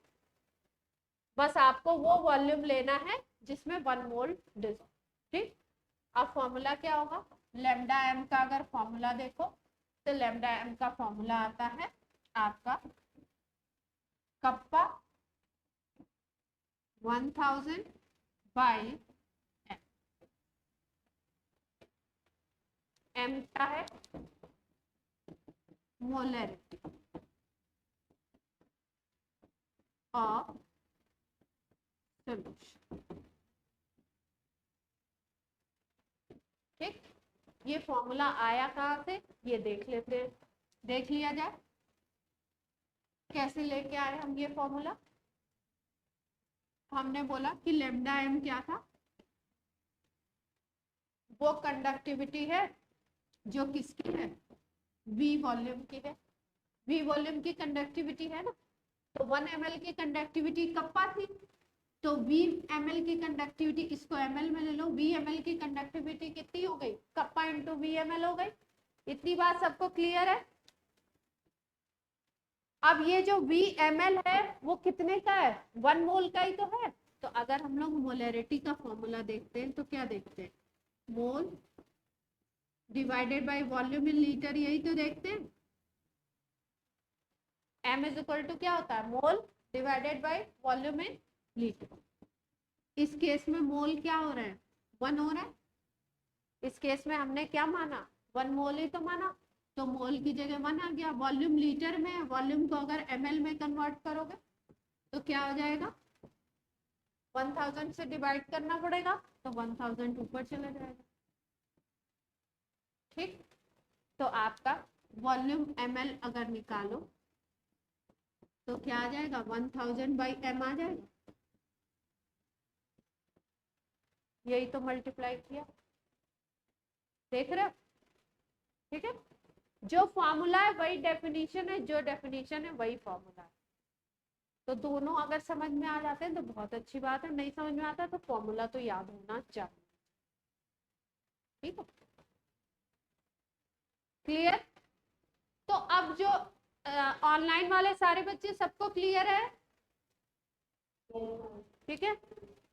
बस आपको वो वॉल्यूम लेना है जिसमें 1 मोल डिसॉल्व, ठीक। अब फॉर्मूला क्या होगा, लैम्डा एम का अगर फॉर्मूला देखो तो लैम्डा एम का फॉर्मूला आता है आपका कप्पा 1000 बाई एम क्या है, मोलरिटी ऑफ सॉल्यूशन, ठीक। ये फॉर्मूला आया कहाँ से, ये देख लेते हैं, देख लिया जाए कैसे लेके आए हम ये फॉर्मूला। हमने बोला कि लैम्डा एम क्या था, वो कंडक्टिविटी है जो किसकी है, वी वॉल्यूम की है। वी वॉल्यूम की कंडक्टिविटी है ना, तो 1 ml की कंडक्टिविटी कप्पा थी, तो V ml की कंडक्टिविटी, इसको ml में ले लो, V ml की कंडक्टिविटी कितनी हो गई, कप्पा इंटू V ml हो गई। इतनी बात सबको क्लियर है। अब ये जो V ml है वो कितने का है, 1 मोल का ही तो है। तो अगर हम लोग मोलरिटी का फॉर्मूला देखते हैं तो क्या देखते हैं, मोल divided by volume in litre, यही तो देखते हैं। m इज इक्वल टू क्या होता है, मोल divided by volume in litre. इस केस में मोल क्या हो रहा है, 1 हो रहा है। इस केस में हमने क्या माना, 1 मोल ही तो माना, तो मोल की जगह 1 आ गया। वॉल्यूम लीटर में, वॉल्यूम को अगर ml में कन्वर्ट करोगे तो क्या हो जाएगा, 1000 से डिवाइड करना पड़ेगा, तो 1000 ऊपर चला जाएगा, ठीक। तो आपका वॉल्यूम ml अगर निकालो तो क्या आ जाएगा, 1000 बाई m आ जाएगा, यही तो मल्टीप्लाई किया, देख रहे हो, ठीक है। जो फॉर्मूला है वही डेफिनेशन है, जो डेफिनेशन है वही फॉर्मूला है। तो दोनों अगर समझ में आ जाते हैं तो बहुत अच्छी बात है, नहीं समझ में आता तो फॉर्मूला तो याद होना चाहिए, ठीक है, क्लियर। तो अब जो ऑनलाइन वाले सारे बच्चे, सबको क्लियर है, ठीक है।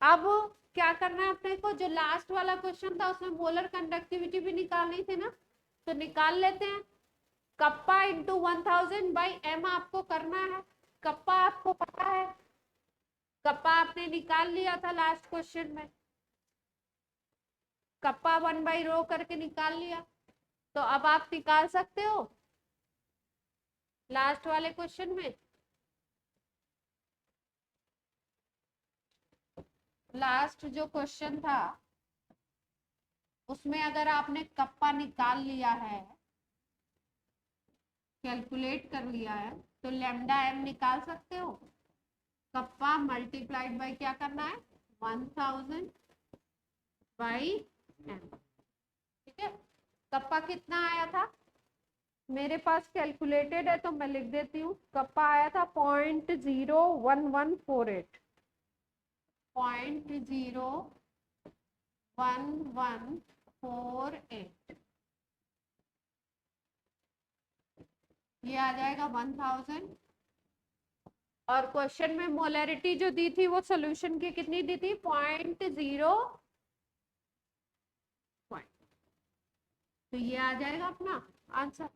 अब क्या करना है अपने को, जो लास्ट वाला क्वेश्चन था उसमें मोलर कंडक्टिविटी भी निकालनी थी ना, तो निकाल लेते हैं। कप्पा इंटू 1000 बाई एम आपको करना है, कप्पा आपको पता है, कप्पा आपने निकाल लिया था लास्ट क्वेश्चन में, कप्पा 1 बाई रो करके निकाल लिया, तो अब आप निकाल सकते हो लास्ट वाले क्वेश्चन में। लास्ट जो क्वेश्चन था उसमें अगर आपने कप्पा निकाल लिया है, कैलकुलेट कर लिया है, तो लैम्डा एम निकाल सकते हो। कप्पा मल्टीप्लाइड बाई क्या करना है, 1000 बाई एम, ठीक है। कप्पा कितना आया था, मेरे पास कैलकुलेटेड है तो मैं लिख देती हूँ, कप्पा आया था 0.01148, 0.01148, ये आ जाएगा 1000। और क्वेश्चन में मोलरिटी जो दी थी वो सॉल्यूशन की कितनी दी थी, 0.0, तो ये आ जाएगा अपना आंसर।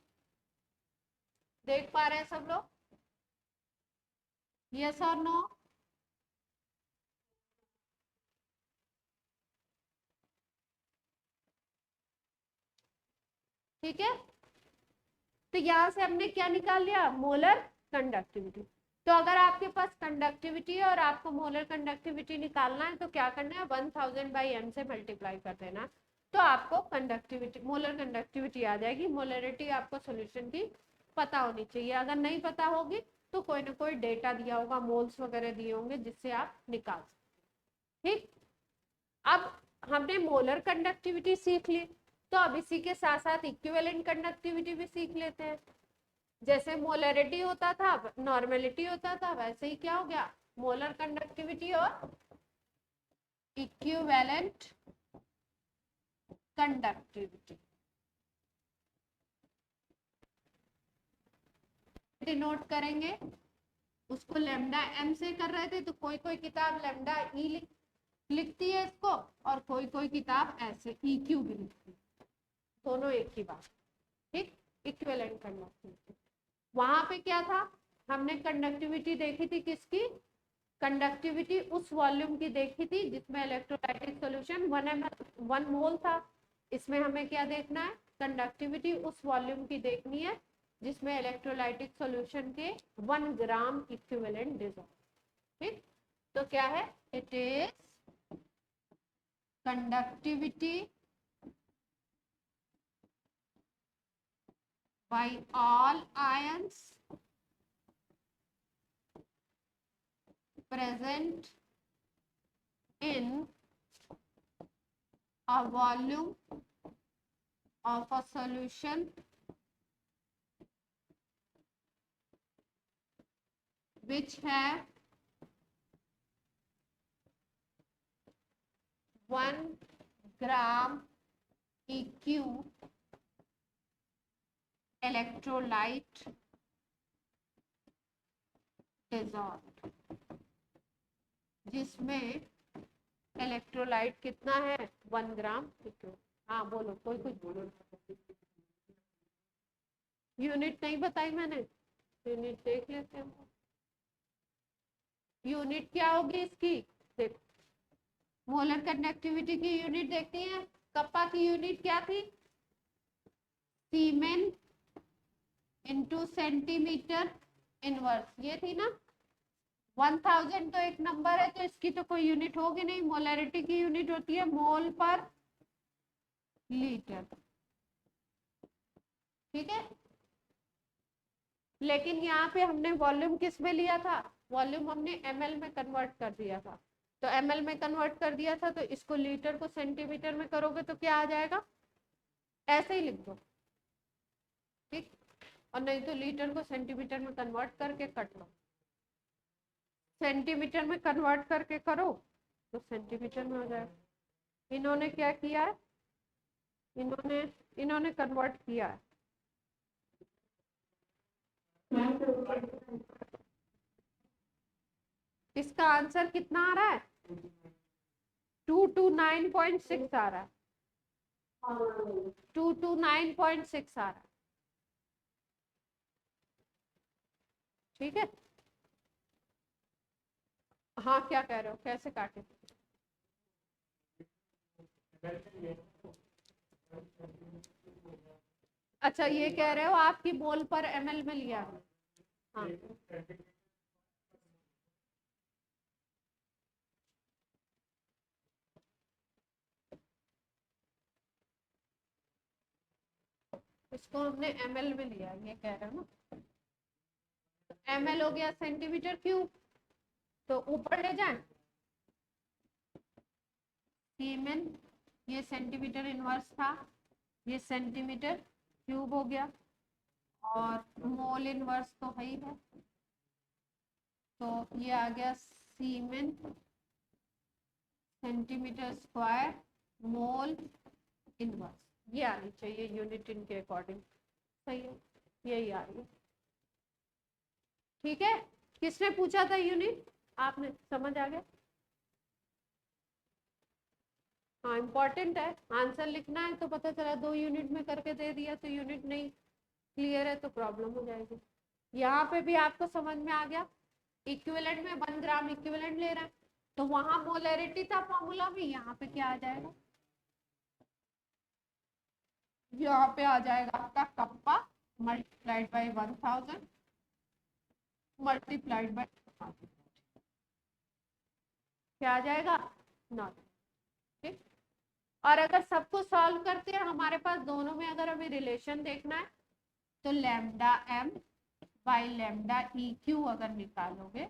देख पा रहे हैं सब लोग, यस और नो, ठीक है, तो यहां से हमने क्या निकाल लिया, मोलर कंडक्टिविटी। तो अगर आपके पास कंडक्टिविटी है और आपको मोलर कंडक्टिविटी निकालना है तो क्या करना है, 1000 बाई m से मल्टीप्लाई कर देना, तो आपको कंडक्टिविटी, मोलर कंडक्टिविटी आ जाएगी। मोलरिटी आपको सॉल्यूशन की पता होनी चाहिए, अगर नहीं पता होगी तो कोई ना कोई डेटा दिया होगा, मोल्स वगैरह दिए होंगे जिससे आप निकाल सकते। ठीक, अब हमने मोलर कंडक्टिविटी सीख ली, तो अब इसी के साथ साथ इक्विवेलेंट कंडक्टिविटी भी सीख लेते हैं। जैसे मोलरिटी होता था, नॉर्मेलिटी होता था, वैसे ही क्या हो गया, मोलर कंडक्टिविटी और इक्विवेलेंट कंडक्टिविटी। डिनोट करेंगे उसको लैम्डा एम से कर रहे थे, तो कोई कोई किताब लैम्डा ई लिखती है इसको, और कोई कोई किताब ऐसे ई क्यू भी लिखती है, दोनों एक ही बात। ठीक, इक्विवेलेंट कंडक्टिविटी। वहां पे क्या था, हमने कंडक्टिविटी देखी थी किसकी, कंडक्टिविटी उस वॉल्यूम की देखी थी जिसमें इलेक्ट्रोलाइटिक सॉल्यूशन 1 मोल था। इसमें हमें क्या देखना है, कंडक्टिविटी उस वॉल्यूम की देखनी है जिसमें इलेक्ट्रोलाइटिक सॉल्यूशन के 1 ग्राम इक्विवेलेंट डिसॉल्व। ठीक, तो क्या है, it is conductivity by all ions present in a volume of a solution which have 1 gram EQ electrolyte dissolved, जिसमें इलेक्ट्रोलाइट कितना है, 1 ग्राम EQ। हाँ बोलो, कोई कुछ बोलो। यूनिट नहीं बताई मैंने, यूनिट देख लेते हैं। यूनिट क्या होगी इसकी, देखो, मोलर कंडक्टिविटी की यूनिट देखती हैं, कप्पा की यूनिट क्या थी, सीमेन इंटू सेंटीमीटर इनवर्स, ये थी ना। 1000 तो एक नंबर है, तो इसकी तो कोई यूनिट होगी नहीं। मोलरिटी की यूनिट होती है मोल पर लीटर। ठीक है, लेकिन यहाँ पे हमने वॉल्यूम किस में लिया था, वॉल्यूम हमने ml में कन्वर्ट कर दिया था। तो ml में कन्वर्ट कर दिया था, तो इसको लीटर को सेंटीमीटर में करोगे तो क्या आ जाएगा, ऐसे ही लिख दो। ठीक, और नहीं तो लीटर को सेंटीमीटर में कन्वर्ट करके कट लो, सेंटीमीटर में कन्वर्ट करके करो तो सेंटीमीटर में हो जाएगा। इन्होंने क्या किया है, इन्होंने कन्वर्ट किया है। इसका आंसर कितना आ रहा है, 229.6 आ रहा है, 229.6 आ रहा है। ठीक है, हाँ क्या कह रहे हो, कैसे काटे, अच्छा ये कह रहे हो आपकी मोल पर ml में लिया है। हाँ इसको हमने ml में लिया, ये कह रहे हो ना, ml हो गया सेंटीमीटर क्यूब, तो ऊपर ले जाए, सीमेन, ये सेंटीमीटर इनवर्स था, ये सेंटीमीटर क्यूब हो गया, और मोल इनवर्स तो है ही है, तो ये आ गया सीमेन सेंटीमीटर स्क्वायर मोल इनवर्स। ये आनी चाहिए यूनिट इनके अकॉर्डिंग, सही है, यही आ रही है। ठीक है, किसने पूछा था यूनिट, आपने, समझ आ गया। हाँ इम्पोर्टेंट है, आंसर लिखना है तो पता चला 2 यूनिट में करके दे दिया, तो यूनिट नहीं क्लियर है तो प्रॉब्लम हो जाएगी। यहाँ पे भी आपको समझ में आ गया, इक्विवेलेंट में 1 ग्राम इक्विवेलेंट ले रहा है, तो वहां मोलरिटी था फॉर्मूला में, यहाँ पे क्या आ जाएगा, यहाँ पे आ जाएगा आपका kappa multiplied by 1000 multiplied by क्या आ जाएगा 9। ठीक, और अगर सबको सॉल्व करते हैं हमारे पास दोनों में अगर हमें रिलेशन देखना है तो lambda M by lambda E Q अगर निकालोगे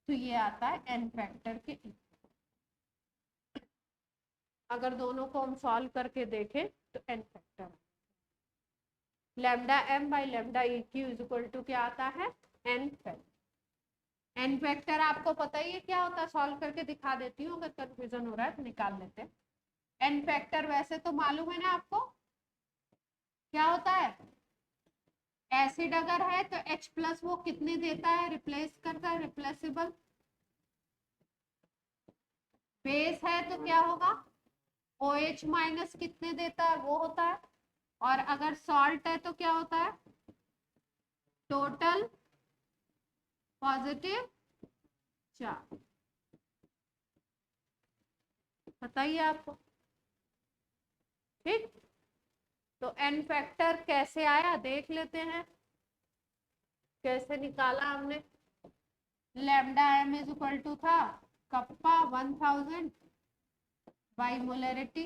तो ये आता है एन फैक्टर के ई। अगर दोनों को हम सॉल्व करके देखें तो N factor lambda M by lambda E Q is equal to क्या आता है एन फैक्टर। एन फैक्टर आपको पता ही है क्या होता है, सॉल्व करके दिखा देती हूँ, अगर कंफ्यूजन हो रहा है तो निकाल लेते हैं। एन फैक्टर वैसे तो मालूम है ना आपको क्या होता है, एसिड अगर है तो H प्लस वो कितने देता है, रिप्लेस करता है, रिप्लेसेबल। बेस है तो क्या होगा OH माइनस कितने देता है वो होता है, और अगर सॉल्ट है तो क्या होता है टोटल पॉजिटिव चार्ज। बताइए आपको। ठीक, तो एन फैक्टर कैसे आया देख लेते हैं, कैसे निकाला हमने। Lambda M is equal to था kappa 1000 by molarity,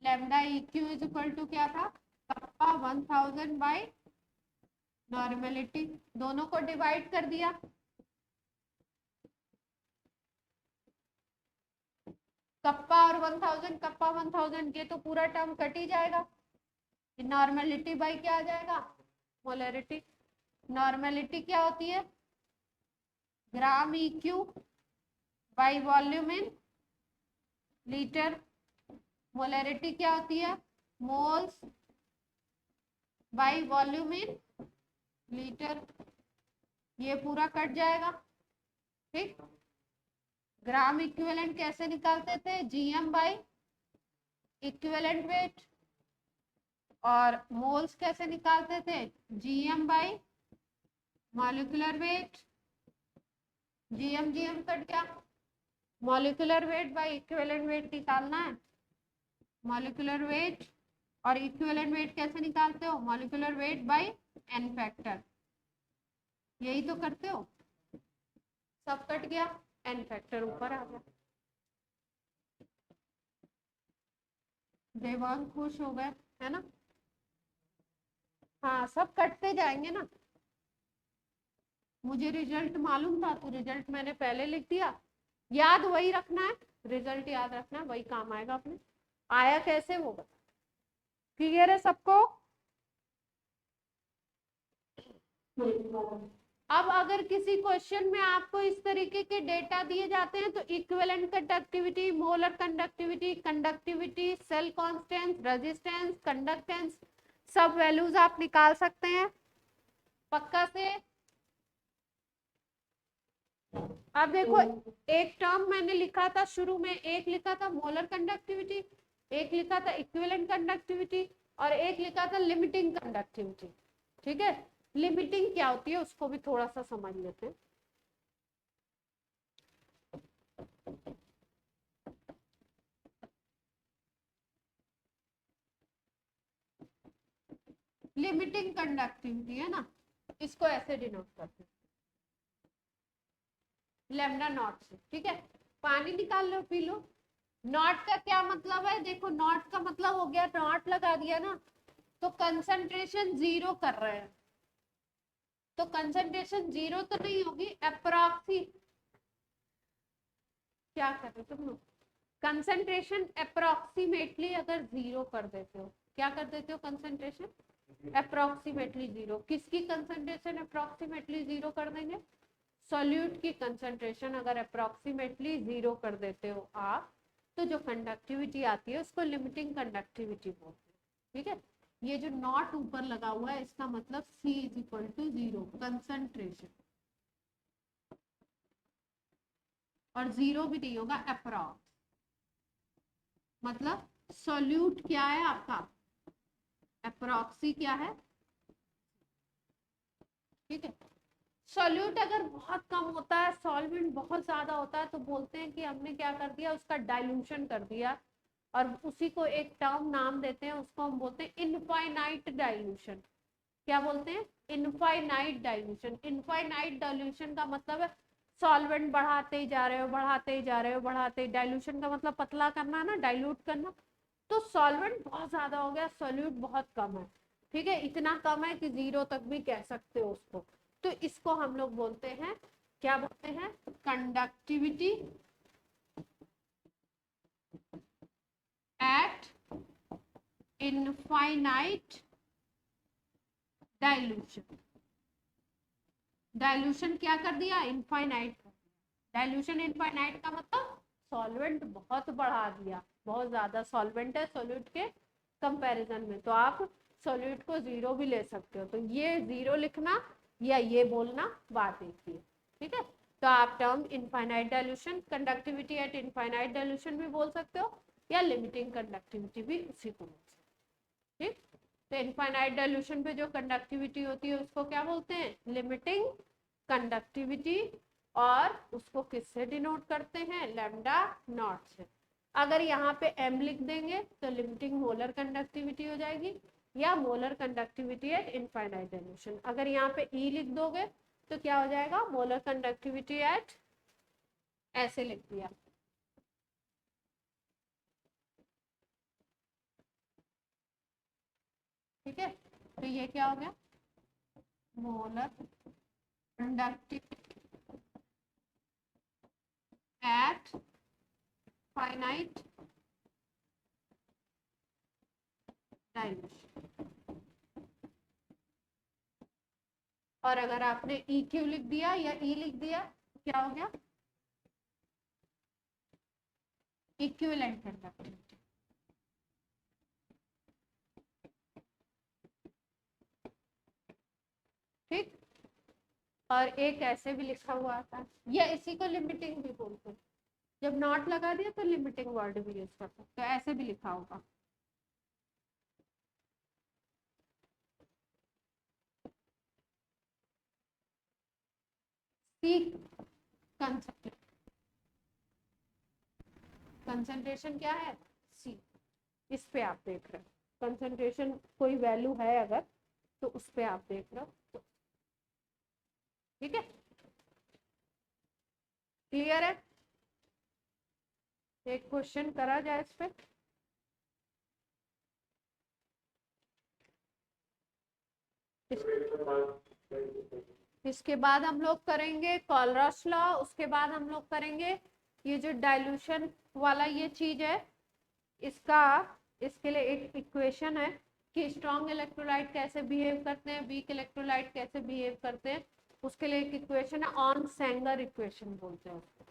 lambda E Q is equal to क्या था कप्पा 1000 बाई नॉर्मेलिटी। दोनों को डिवाइड कर दिया, कप्पा और 1000 कप्पा 1000 के तो पूरा टर्म कट ही जाएगा, नॉर्मेलिटी बाई क्या आ जाएगा मोलरिटी। नॉर्मेलिटी क्या होती है gram E Q by volume in litre, molarity क्या होती है moles by volume in litre, ये पूरा कट जाएगा। ठीक, ग्राम इक्विवेलेंट कैसे निकालते थे जीएम बाई इक्विवेलेंट वेट, और मोल्स कैसे निकालते थे GM by molecular weight. GM GM cut गया, molecular weight by equivalent weight निकालना है, मॉलिक्यूलर वेट और इक्विवेलेंट वेट कैसे निकालते हो molecular weight by N factor, यही तो करते हो। सब कट गया, एन फैक्टर ऊपर आ गया। देवांग खुश हो गए है ना। हाँ सब कटते जाएंगे ना, मुझे रिजल्ट मालूम था तो रिजल्ट मैंने पहले लिख दिया। याद वही रखना है, रिजल्ट याद रखना है, वही काम आएगा अपने। आया कैसे वो बता। क्लियर है सबको। अब अगर किसी क्वेश्चन में आपको इस तरीके के डेटा दिए जाते हैं तो equivalent conductivity, molar conductivity, conductivity, cell constants, resistance, conductance, सब वैल्यूज आप निकाल सकते हैं पक्का से। अब देखो एक टर्म मैंने लिखा था शुरू में, एक लिखा था मोलर कंडक्टिविटी, एक लिखा था इक्विवेलेंट कंडक्टिविटी, और एक लिखा था लिमिटिंग कंडक्टिविटी। ठीक है, लिमिटिंग क्या होती है उसको भी थोड़ा सा समझ लेते हैं। लिमिटिंग कंडक्टिविटी है ना, इसको ऐसे डिनोट करते हैं लैम्डा नॉट से। ठीक है, पानी निकाल लो पी लो। नॉट का क्या मतलब है, देखो नॉट का मतलब हो गया, नॉट लगा दिया ना तो कंसंट्रेशन जीरो कर रहे हैं, तो कंसंट्रेशन जीरो तो नहीं होगी, अप्रोक्सी क्या कर रहे हो तुम लोग, कंसंट्रेशन अप्रोक्सीमेटली अगर जीरो कर देते हो, क्या कर देते हो कंसंट्रेशन अप्रोक्सीमेटली जीरो। किसकी कंसंट्रेशन अप्रोक्सीमेटली जीरो कर देंगे, सॉल्यूट की कंसंट्रेशन अगर अप्रोक्सीमेटली जीरो कर देते हो आप, तो जो कंडक्टिविटी आती है उसको लिमिटिंग कंडक्टिविटी बोलते हैं। ठीक है, ये जो नॉट ऊपर लगा हुआ है इसका मतलब C is equal to zero concentration, और जीरो भी नहीं होगा अप्रॉक्स, मतलब सॉल्यूट क्या है आपका अप्रॉक्सी क्या है। ठीक है, सॉल्यूट अगर बहुत कम होता है, सॉल्वेंट बहुत ज्यादा होता है, तो बोलते हैं कि हमने क्या कर दिया उसका डाइल्यूशन कर दिया, और उसी को एक टर्म नाम देते हैं, उसको हम बोलते हैं इनफाइनाइट डाइल्यूशन। क्या बोलते हैं? Infinite dilution. इनफाइनाइट डाइल्यूशन का मतलब है सॉल्वेंट बढ़ाते ही जा रहे हो, बढ़ाते ही जा रहे हो, बढ़ाते ही। डाइल्यूशन का मतलब पतला करना ना, डाइल्यूट करना। तो सॉल्वेंट बहुत ज्यादा हो गया, सोल्यूट बहुत कम है, ठीक है, इतना कम है कि जीरो तक भी कह सकते हो उसको। तो इसको हम लोग बोलते हैं, क्या बोलते हैं? Conductivity eight infinite dilution. Dilution क्या कर दिया? इनफाइनाइट कर दिया। डाइल्यूशन इनफाइनाइट का मतलब सॉल्वेंट बहुत बढ़ा दिया, बहुत ज्यादा सॉल्वेंट है सोल्यूट के कंपैरिजन में। तो आप सोल्यूट को जीरो भी ले सकते हो। तो ये जीरो लिखना या ये बोलना बात एक ही है, ठीक है। तो आप term infinite dilution, conductivity eight infinite dilution भी बोल सकते हो, या लिमिटिंग कंडक्टिविटी भी उसी को बोल सकते हो, ठीक। तो इनफाइनाइट डाइल्यूशन पे जो कंडक्टिविटी होती है उसको क्या बोलते हैं? Limiting conductivity. और उसको किससे डिनोट करते हैं? लैम्डा नॉट से। अगर यहाँ पे m लिख देंगे तो लिमिटिंग मोलर कंडक्टिविटी हो जाएगी, या molar conductivity eight infinite dilution. अगर यहाँ पे e लिख दोगे तो क्या हो जाएगा? मोलर कंडक्टिविटी एट, ऐसे लिख दिया, ठीक है। तो ये क्या हो गया? Molar conductivity eight finite dilution. और अगर आपने ई क्यू लिख दिया या ई लिख दिया तो क्या हो गया? इक्विवेलेंट कंडक्टिविटी, ठीक। और एक ऐसे भी लिखा हुआ आता है, या इसी को लिमिटिंग भी बोलते हैं। जब नॉट लगा दिया तो लिमिटिंग वर्ड भी यूज कर सकते हो, ऐसे भी लिखा होगा। सी कंसंट्रेशन क्या है? सी। इस पे आप देख रहे हो कंसंट्रेशन कोई वैल्यू है अगर, तो उस पे आप देख रहे हो, तो ठीक है, क्लियर है। एक क्वेश्चन करा जाए इस पे। इसके बाद हम लोग करेंगे कॉलरॉस लॉ, उसके बाद हम लोग करेंगे ये जो डाइल्यूशन वाला ये चीज है, इसका, इसके लिए एक इक्वेशन है कि स्ट्रॉन्ग इलेक्ट्रोलाइट कैसे बिहेव करते हैं, वीक इलेक्ट्रोलाइट कैसे बिहेव करते हैं। उसके लिए एक इक्वेशन है, ऑन सेंगर इक्वेशन बोलते हैं उसको,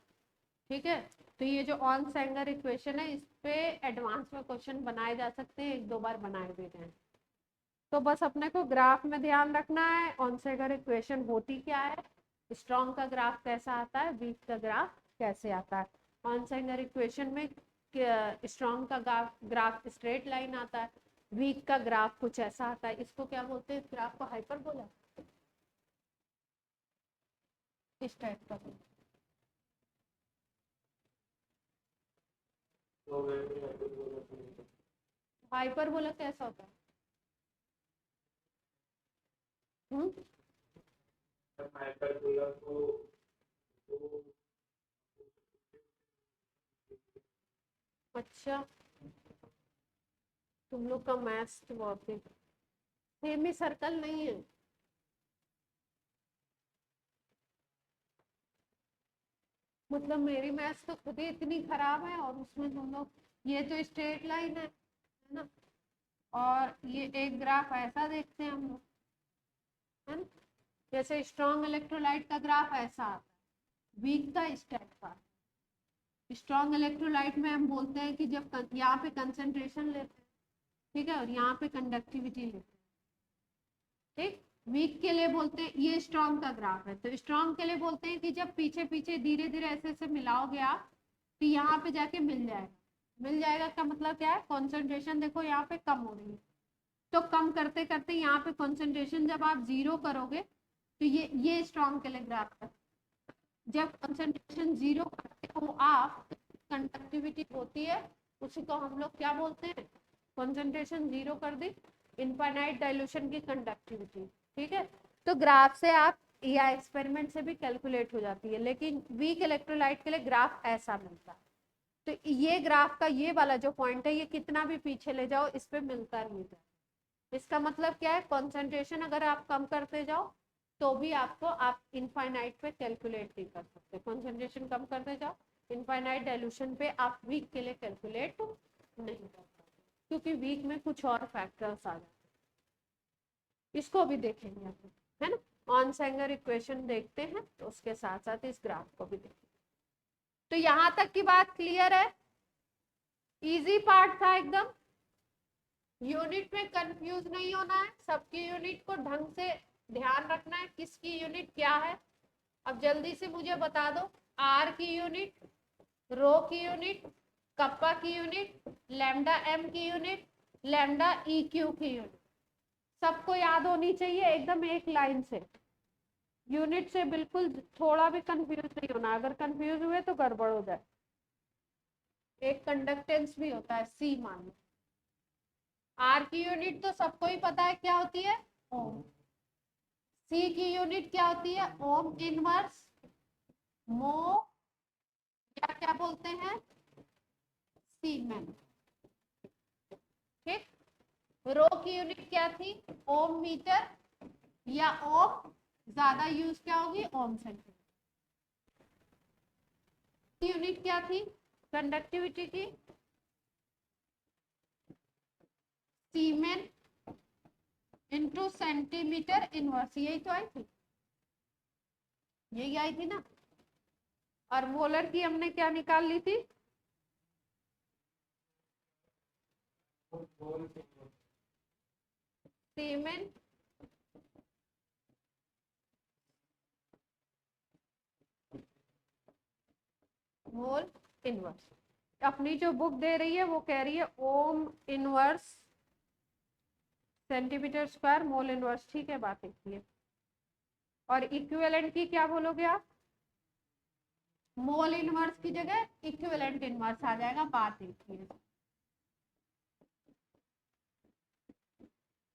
ठीक है। तो ये जो ऑन सेंगर इक्वेशन है, इस पे एडवांस में क्वेश्चन बनाए जा सकते हैं, एक दो बार बनाए भी गए। तो बस अपने को ग्राफ में ध्यान रखना है ऑन सेंगर इक्वेशन होती क्या है, स्ट्रॉन्ग का ग्राफ कैसा आता है, वीक का ग्राफ कैसे आता है। ऑन सेंगर इक्वेशन में स्ट्रॉन्ग का ग्राफ स्ट्रेट लाइन आता है, वीक का ग्राफ कुछ ऐसा आता है। इसको क्या बोलते हैं? ग्राफ को हाइपरबोला, इस टाइप का। हाइपरबोला कैसा होता है? हम्म, अच्छा, तुम लोग का मैथ्स तो बहुत ही सेमी सर्कल नहीं है। मतलब मेरी मैथ्स तो खुद ही इतनी खराब है, और उसमें तुम लोग, ये तो स्ट्रेट लाइन है ना, और ये एक ग्राफ ऐसा देखते हैं हम लोग, है ना। जैसे स्ट्रॉन्ग इलेक्ट्रोलाइट का ग्राफ ऐसा आता है, वीक का इस टाइप का। स्ट्रॉन्ग इलेक्ट्रोलाइट में हम बोलते हैं कि जब यहाँ पे कंसेंट्रेशन लेते हैं, ठीक है, और यहाँ पे कंडक्टिविटी लेते हैं, ठीक। वीक के लिए बोलते हैं, ये स्ट्रॉन्ग का ग्राफ है, तो स्ट्रॉन्ग के लिए बोलते हैं कि जब पीछे पीछे धीरे धीरे ऐसे ऐसे मिलाओगे आप, तो यहाँ पे जाके मिल जाएगा। मिल जाएगा का मतलब क्या है? कॉन्सेंट्रेशन देखो यहाँ पे कम हो रही है, तो कम करते करते यहाँ पे कॉन्सेंट्रेशन जब आप जीरो करोगे, तो ये स्ट्रॉन्ग के लिए ग्राफ है। जब कंसंट्रेशन जीरो करते हो आप, कंडक्टिविटी होती है उसी को हम लोग क्या बोलते हैं, कॉन्सेंट्रेशन जीरो कर दी, इनफाइनाइट डाइल्यूशन की कंडक्टिविटी। ठीक है, तो ग्राफ से आप या एक्सपेरिमेंट से भी कैलकुलेट हो जाती है, लेकिन वीक इलेक्ट्रोलाइट के लिए ग्राफ ऐसा मिलता है। तो ये ग्राफ का ये वाला जो पॉइंट है, ये कितना भी पीछे ले जाओ इस पे मिलता रहेगा। इसका मतलब क्या है, कॉन्सेंट्रेशन अगर आप कम करते जाओ तो भी आपको आप इनफाइनाइट पे कैलकुलेट नहीं कर सकते, कॉन्सेंट्रेशन कम करते जाओ इनफाइनाइट डाइल्यूशन पे आप वीक के लिए कैलकुलेट नहीं कर सकते, क्योंकि वीक में कुछ और फैक्टर्स आ जाते हैं। इसको भी देखेंगे हम, है ना, ऑन सेंगर इक्वेशन देखते हैं तो उसके साथ साथ इस ग्राफ को भी देखेंगे। तो यहां तक की बात क्लियर है, इजी पार्ट था एकदम। यूनिट में कंफ्यूज नहीं होना है, सबकी यूनिट को ढंग से ध्यान रखना है, किसकी यूनिट क्या है। अब जल्दी से मुझे बता दो, आर की यूनिट, रो की यूनिट, कप्पा की यूनिट, लैम्डा एम की यूनिट, लैम्डा ई क्यू की यूनिट, सबको याद होनी चाहिए एकदम एक लाइन से। यूनिट से बिल्कुल थोड़ा भी कंफ्यूज नहीं होना, अगर कंफ्यूज हुए तो गड़बड़ हो जाए। एक कंडक्टेंस भी होता है सी मान लो। आर की यूनिट तो सबको ही पता है क्या होती है, ओम। सी की यूनिट क्या होती है, ओम इनवर्स, मो, या क्या बोलते हैं, सीमेन। ठीक, रो की यूनिट क्या थी, ओम मीटर, या ओम ज्यादा यूज क्या होगी, ओम सेंटीमीटर। यूनिट क्या थी कंडक्टिविटी की, सीमेन इंटू सेंटीमीटर इनवर्स, यही तो आई थी, यही आई थी ना। और मोलर की हमने क्या निकाल ली थी, सीमेन मोल इनवर्स। अपनी जो बुक दे रही है वो कह रही है ohm inverse centimetre square mole inverse, ठीक है, बात एक ही है। और इक्विवेलेंट की क्या बोलोगे आप, मोल इनवर्स की जगह इक्विवेलेंट इनवर्स आ जाएगा, बात एक ही है।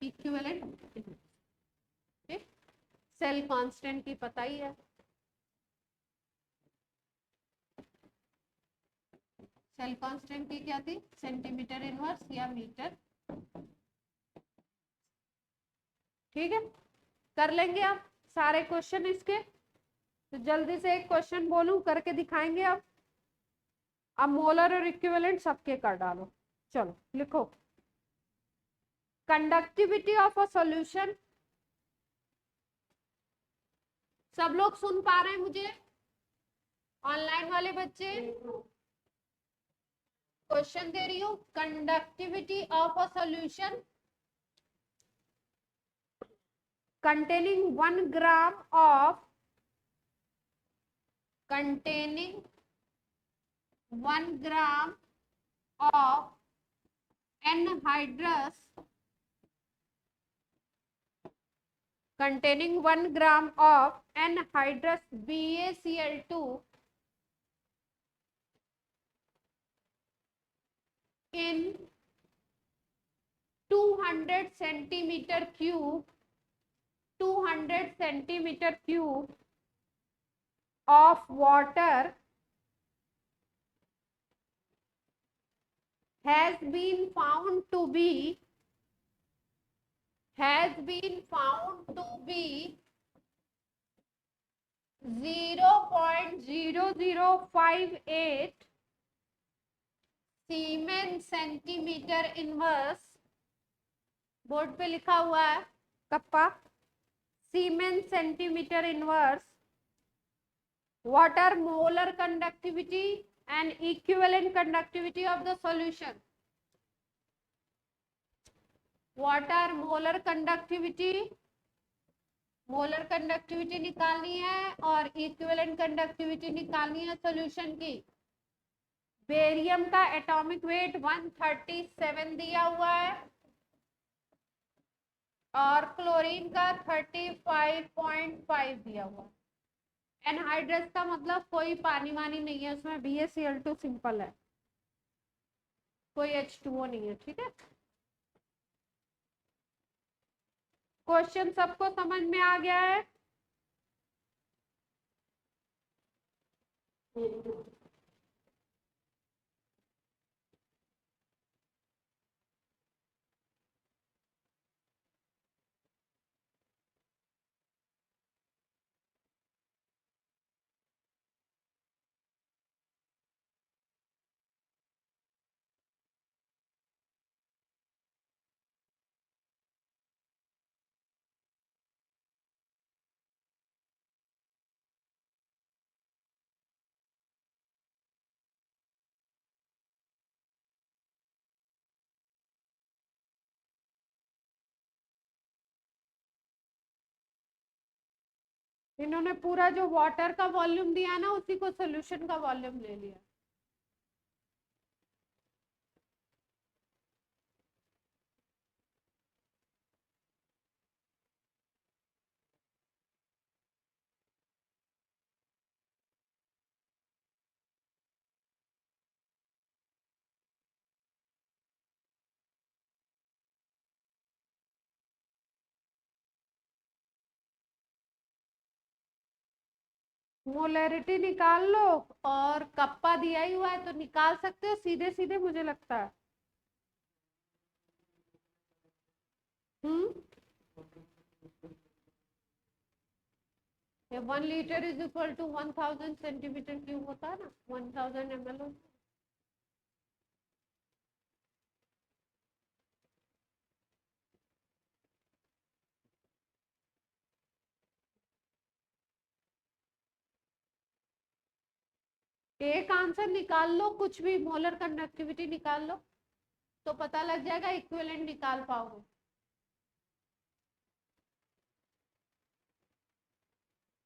इक्विवेलेंट, ठीक, सेल कांस्टेंट की पता ही है, सेल कांस्टेंट की क्या थी, सेंटीमीटर इनवर्स या मीटर। ठीक है, कर लेंगे आप सारे क्वेश्चन इसके। तो जल्दी से एक क्वेश्चन बोलूं करके दिखाएंगे अब मोलर और इक्विवेलेंट सबके कर डालो। चलो लिखो, कंडक्टिविटी ऑफ अ सॉल्यूशन। सब लोग सुन पा रहे हैं मुझे, ऑनलाइन वाले बच्चे? क्वेश्चन दे रही हूँ, conductivity of a solution containing 1 gram of 1 gram of anhydrous, containing 1 gram of anhydrous BaCl2 in 200 centimeter cube, 200 centimeter cube of water has been found to be 0.0058 siemens centimetre inverse. Board पे लिखा हुआ है kappa, siemens centimetre inverse, water molar conductivity and equivalent conductivity of the solution. water molar conductivity निकालनी है और equivalent conductivity निकालनी है solution की। बेरियम का एटॉमिक वेट 137 दिया हुआ है और क्लोरीन का 35.5 दिया हुआ है। एनहाइड्रस का मतलब कोई पानी वानी नहीं है उसमें, BaCl2 सिंपल है। कोई H2O नहीं है, ठीक है। क्वेश्चन सबको समझ में आ गया है? इन्होंने पूरा जो वाटर का वॉल्यूम दिया ना उसी को सोल्यूशन का वॉल्यूम ले लिया। मोलैरिटी निकाल लो, और कप्पा दिया ही हुआ है तो निकाल सकते हो सीधे सीधे, मुझे लगता है। Hmm, 1 litre is equal to 1000 centimetre cube होता है ना, 1000 ml। एक आंसर निकाल लो, कुछ भी मोलर कंडक्टिविटी निकाल लो तो पता लग जाएगा, इक्विवेलेंट निकाल पाओगे।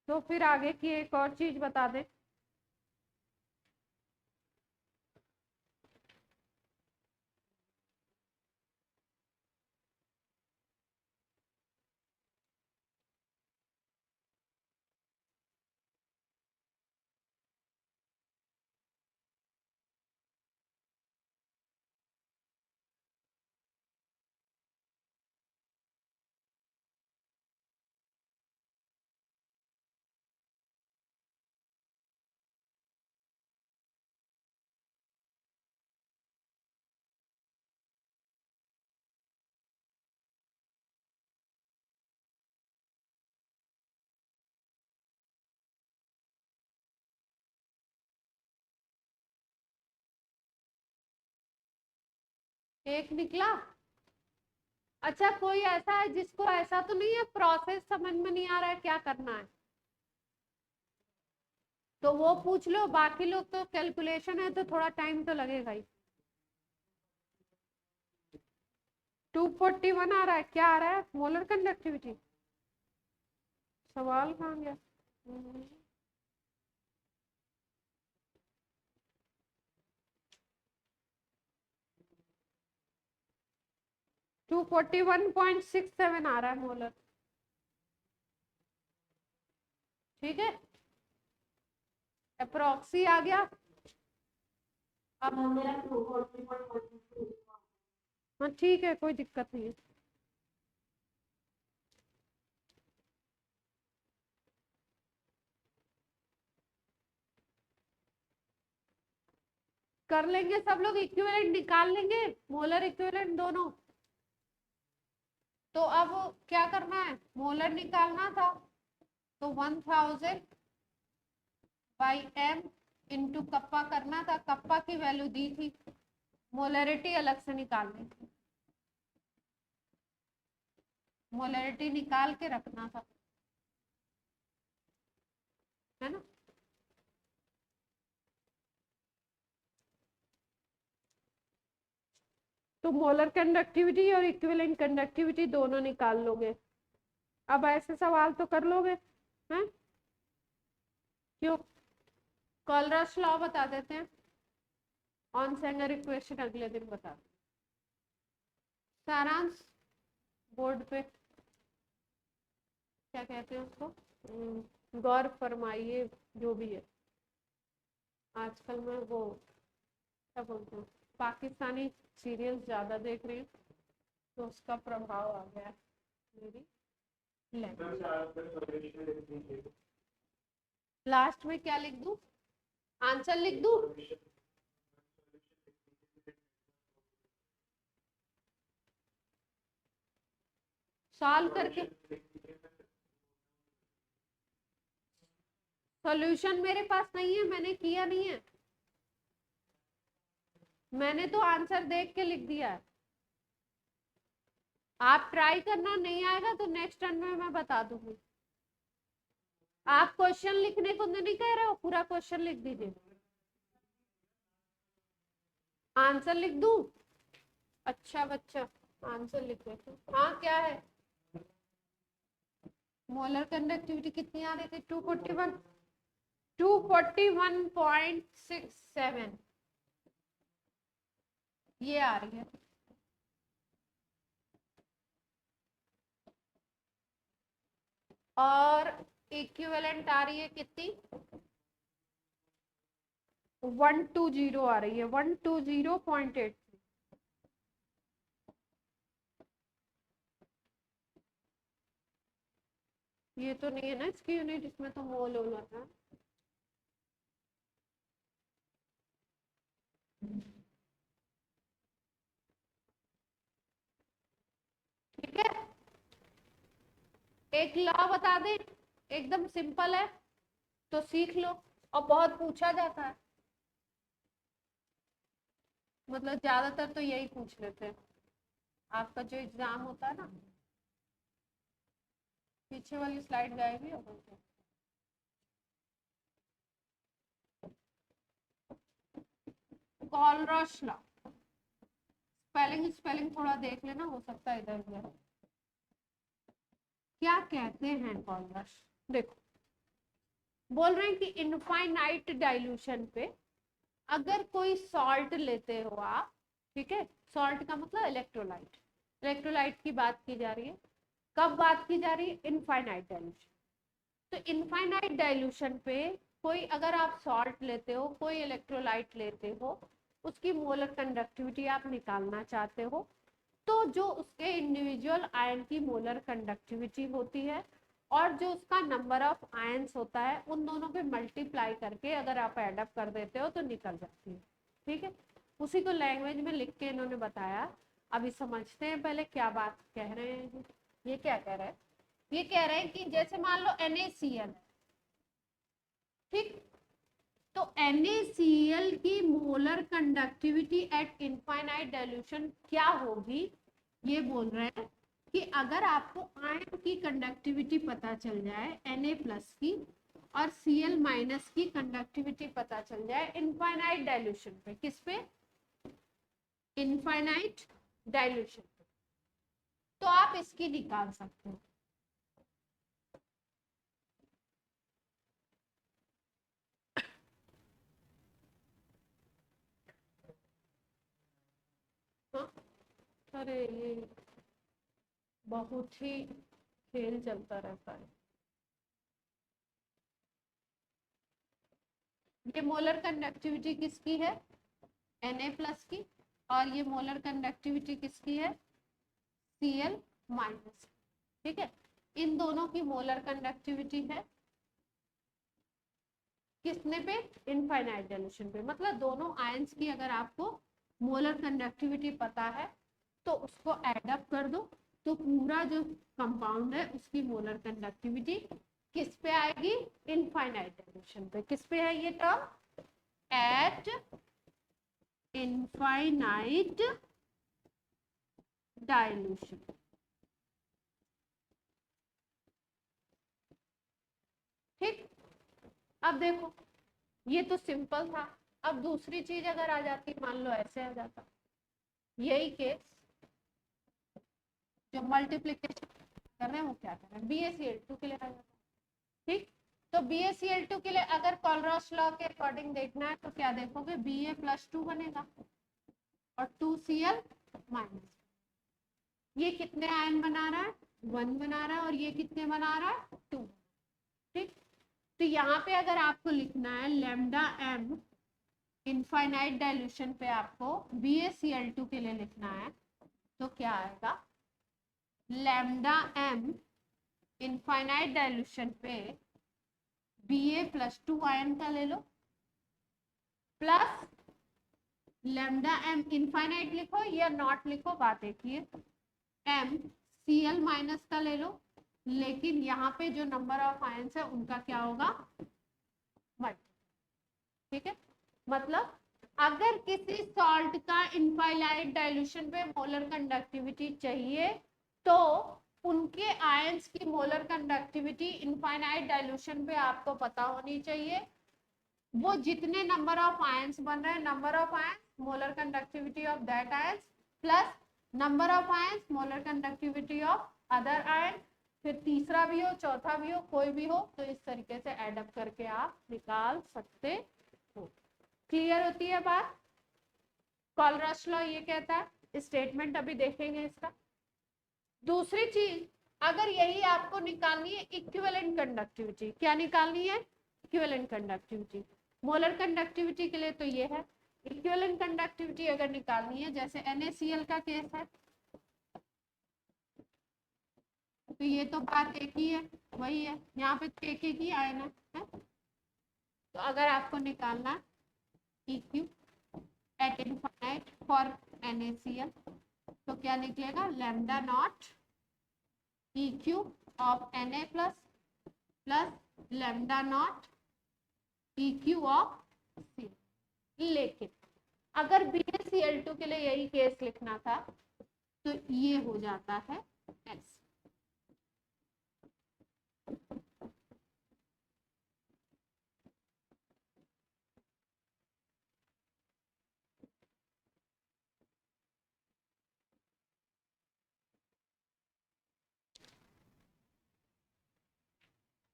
तो फिर आगे की एक और चीज बता दे। एक निकला। अच्छा, कोई ऐसा है जिसको ऐसा तो नहीं है, प्रोसेस समझ में नहीं आ रहा है क्या करना है, तो वो पूछ लो। बाकी लोग तो कैलकुलेशन है तो थोड़ा टाइम तो लगेगा ही। 241 आ रहा है, क्या आ रहा है? Molar conductivity. सवाल कहाँ गया? 241.67 आ रहा है मोलर, ठीक है। अप्रोक्सी आ गया। अब हाँ ठीक है, कोई दिक्कत नहीं है। कर लेंगे सब लोग, इक्विवेलेंट निकाल लेंगे, मोलर इक्विवेलेंट दोनों। तो अब क्या करना है, मोलर निकालना था तो 1000/m इंटू कप्पा करना था, कप्पा की वैल्यू दी थी, मोलरिटी अलग से निकालनी थी, मोलरिटी निकाल के रखना था, है ना। तो मोलर कंडक्टिविटी और इक्विवेलेंट कंडक्टिविटी दोनों निकाल लोगे। अब ऐसे सवाल तो कर लोगे, हैं? क्यों? कॉलरस लॉ बता देते हैं, ऑन सेंगर इक्वेशन अगले दिन बता। सारांश बोर्ड पे क्या कहते हैं उसको, गौर फरमाइए, जो भी है। आजकल मैं वो क्या बोलते हैं, पाकिस्तानी सीरियल्स ज्यादा देख रही हूँ तो उसका प्रभाव आ गया मेरी लैंग्वेज। लास्ट में क्या लिख दूं? आंसर लिख दूं? सॉल्व करके सॉल्यूशन मेरे पास नहीं है, मैंने किया नहीं है, मैंने तो आंसर देख के लिख दिया है। आप ट्राई करना, नहीं आएगा तो नेक्स्ट टर्न में मैं बता दूंगी। आप क्वेश्चन लिखने को नहीं कह रहे हो, पूरा क्वेश्चन लिख दीजिए। आंसर लिख दूं? अच्छा बच्चा, आंसर लिख देते। हाँ क्या है? मोलर कंडक्टिविटी कितनी आ रही थी? 241, 241.67 ये आ रही है। और इक्विवेलेंट आ रही है कितनी? 120 आ रही है, 120.8। ये तो नहीं है ना इसकी यूनिट, इसमें तो मोल होना था। ठीक है, एक लॉ बता दें, एकदम सिंपल है तो सीख लो, और बहुत पूछा जाता है, मतलब ज्यादातर तो यही पूछ लेते हैं आपका जो एग्जाम होता है ना। पीछे वाली स्लाइड गायब ही हो गई। कॉलरॉश लॉ, स्पेलिंग थोड़ा देख लेना, हो सकता है इधर उधर। क्या कहते हैं कॉलरॉश? देखो, बोल रहे हैं कि इनफाइनाइट डाइल्यूशन पे अगर कोई सॉल्ट लेते हो आप, ठीक है, सॉल्ट का मतलब इलेक्ट्रोलाइट, इलेक्ट्रोलाइट की बात की जा रही है। कब बात की जा रही है? Infinite dilution. तो इनफाइनाइट डाइल्यूशन पे कोई अगर आप सॉल्ट लेते हो, कोई इलेक्ट्रोलाइट लेते हो, उसकी मोलर कंडक्टिविटी आप निकालना चाहते हो, तो जो उसके इंडिविजुअल आयन की मोलर कंडक्टिविटी होती है और जो उसका नंबर ऑफ आयंस होता है, उन दोनों पे मल्टीप्लाई करके अगर आप एडअप कर देते हो तो निकल जाती है। ठीक है, उसी को लैंग्वेज में लिख के इन्होंने बताया। अभी समझते हैं पहले क्या बात कह रहे हैं। ये क्या कह रहे हैं? ये कह रहे हैं कि जैसे मान लो NaCl, ठीक, तो NaCl की molar conductivity eight infinite dilution क्या होगी, ये बोल रहे हैं कि अगर आपको आयन की कंडक्टिविटी पता चल जाए Na+ की और Cl- की कंडक्टिविटी पता चल जाए इनफाइनाइट डाइल्यूशन पे, किस पे? इनफाइनाइट डाइल्यूशन पे, तो आप इसकी निकाल सकते हो। हाँ? अरे ये बहुत ही खेल चलता रहता है। ये मोलर कंडक्टिविटी किसकी है? Na+ की, और ये मोलर कंडक्टिविटी किसकी है? Cl-, ठीक है, इन दोनों की मोलर कंडक्टिविटी है किसने पे? इनफाइनाइट डाइल्यूशन पे। मतलब दोनों आयंस की अगर आपको मोलर कंडक्टिविटी पता है तो उसको एड अप कर दो, तो पूरा जो कंपाउंड है उसकी मोलर कंडक्टिविटी किस पे आएगी? इनफाइनाइट डाइल्यूशन पे। किस पे है ये टर्म? Eight infinite dilution. ठीक, अब देखो ये तो सिंपल था। अब दूसरी चीज अगर आ जाती, मान लो ऐसे आ जाता, यही केस जो मल्टीप्लीकेशन कर रहे हैं वो क्या कर रहे हैं, BaCl2 के लिए आ जाता। ठीक, तो BaCl2 के लिए अगर कॉलरॉश लॉ के अकॉर्डिंग देखना है तो क्या देखोगे? Ba+2 बनेगा और 2Cl-। ये कितने आयन बना रहा है? 1 बना रहा है, और ये कितने बना रहा है? 2। ठीक, तो यहाँ पे अगर आपको लिखना है λm इनफाइनाइट डाइल्यूशन पे आपको BaCl2 के लिए लिखना है, तो क्या आएगा, लैम्डा m इनफाइनाइट डाइल्यूशन पे Ba+2 आयन का ले लो, प्लस लैम्डा m इनफाइनाइट लिखो या नॉट लिखो, बात एक ही है, m Cl- का ले लो, लेकिन यहाँ पे जो नंबर ऑफ आयंस है उनका क्या होगा, मल्टी। ठीक है, मतलब अगर किसी सॉल्ट का इनफाइनाइट डाइल्यूशन पे मोलर कंडक्टिविटी चाहिए तो उनके आयंस की मोलर कंडक्टिविटी इनफाइनाइट डाइल्यूशन पे आपको पता होनी चाहिए। वो जितने नंबर ऑफ आयंस बन रहे हैं, number of ions, molar conductivity of that ions plus number of ions, molar conductivity of other ion, फिर तीसरा भी हो, चौथा भी हो, कोई भी हो, तो इस तरीके से एड अप करके आप निकाल सकते हो। क्लियर होती है बात? कॉलरस लॉ ये कहता है, स्टेटमेंट अभी देखेंगे इसका। दूसरी चीज, अगर यही आपको निकालनी है इक्विवेलेंट कंडक्टिविटी, क्या निकालनी है, इक्विवेलेंट कंडक्टिविटी, मोलर कंडक्टिविटी के लिए तो ये है, इक्विवेलेंट कंडक्टिविटी अगर निकालनी है, जैसे NaCl का केस है, तो ये तो बात एक ही है, वही है, यहाँ पे एक ही आयन है। तो अगर आपको निकालना EQ at infinite for NaCl, तो क्या निकलेगा, lambda naught EQ of Na plus lambda naught EQ of C। लेकिन अगर BaCl2 के लिए यही केस लिखना था तो ये हो जाता है S।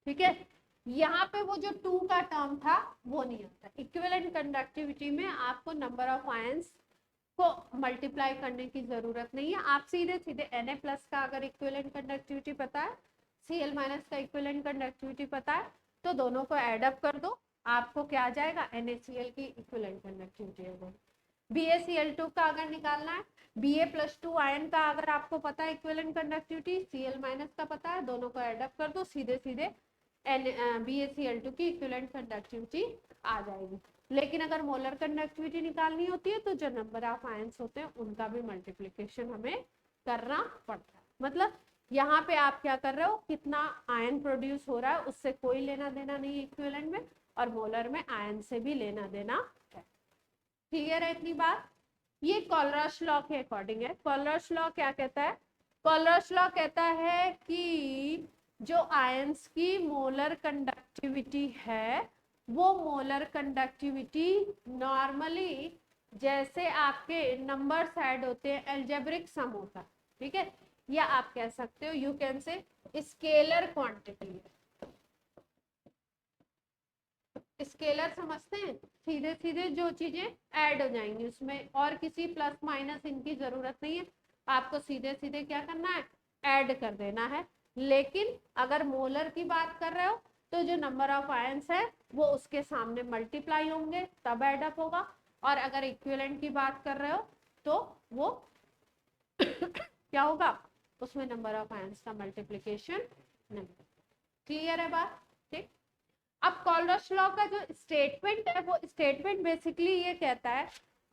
ठीक है, यहाँ पे वो जो 2 का टर्म था वो नहीं आता। इक्विवेलेंट कंडक्टिविटी में आपको नंबर ऑफ आयंस को मल्टीप्लाई करने की जरूरत नहीं है, आप सीधे सीधे Na+ का अगर इक्विवेलेंट कंडक्टिविटी पता है, Cl- का इक्विवेलेंट कंडक्टिविटी पता है, तो दोनों को ऐड अप कर दो, आपको क्या आ जाएगा, NaCl की इक्विवेलेंट कंडक्टिविटी हो गई। BaCl2 का अगर निकालना है, Ba+2 आयन का अगर आपको पता है इक्विवेलेंट कंडक्टिविटी, Cl- का पता है, दोनों को ऐड अप कर दो, सीधे सीधे BaCl2 की इक्विवेलेंट कंडक्टिविटी आ जाएगी। लेकिन अगर मोलर कंडक्टिविटी निकालनी होती है तो जो नंबर ऑफ आयंस होते हैं उनका भी मल्टीप्लिकेशन हमें करना पड़ता है। मतलब यहाँ पे आप क्या कर रहे हो, कितना आयन प्रोड्यूस हो रहा है उससे कोई लेना देना नहीं है इक्विवेलेंट में, और मोलर में आयन से भी लेना देना है। क्लियर है इतनी बात? ये कॉलरस लॉ के अकॉर्डिंग है। कॉलरस लॉ क्या कहता है, कॉलरस लॉ कहता है कि जो आयंस की मोलर कंडक्टिविटी है वो मोलर कंडक्टिविटी नॉर्मली जैसे आपके नंबर्स ऐड होते हैं अलजेब्रिक सम होता है, ठीक है, या आप कह सकते हो, you can say scalar quantity. Scalar समझते हैं, सीधे सीधे जो चीजें ऐड हो जाएंगी उसमें और किसी प्लस माइनस इनकी जरूरत नहीं है, आपको सीधे सीधे क्या करना है, ऐड कर देना है। लेकिन अगर मोलर की बात कर रहे हो तो जो नंबर ऑफ आयंस है वो उसके सामने मल्टीप्लाई होंगे तब ऐड अप होगा, और अगर इक्विवेलेंट की बात कर रहे हो तो वो क्या होगा, उसमें नंबर ऑफ आयंस का मल्टीप्लिकेशन नहीं। क्लियर है बात? ठीक। अब कॉलरस लॉ का जो स्टेटमेंट है वो स्टेटमेंट बेसिकली ये कहता है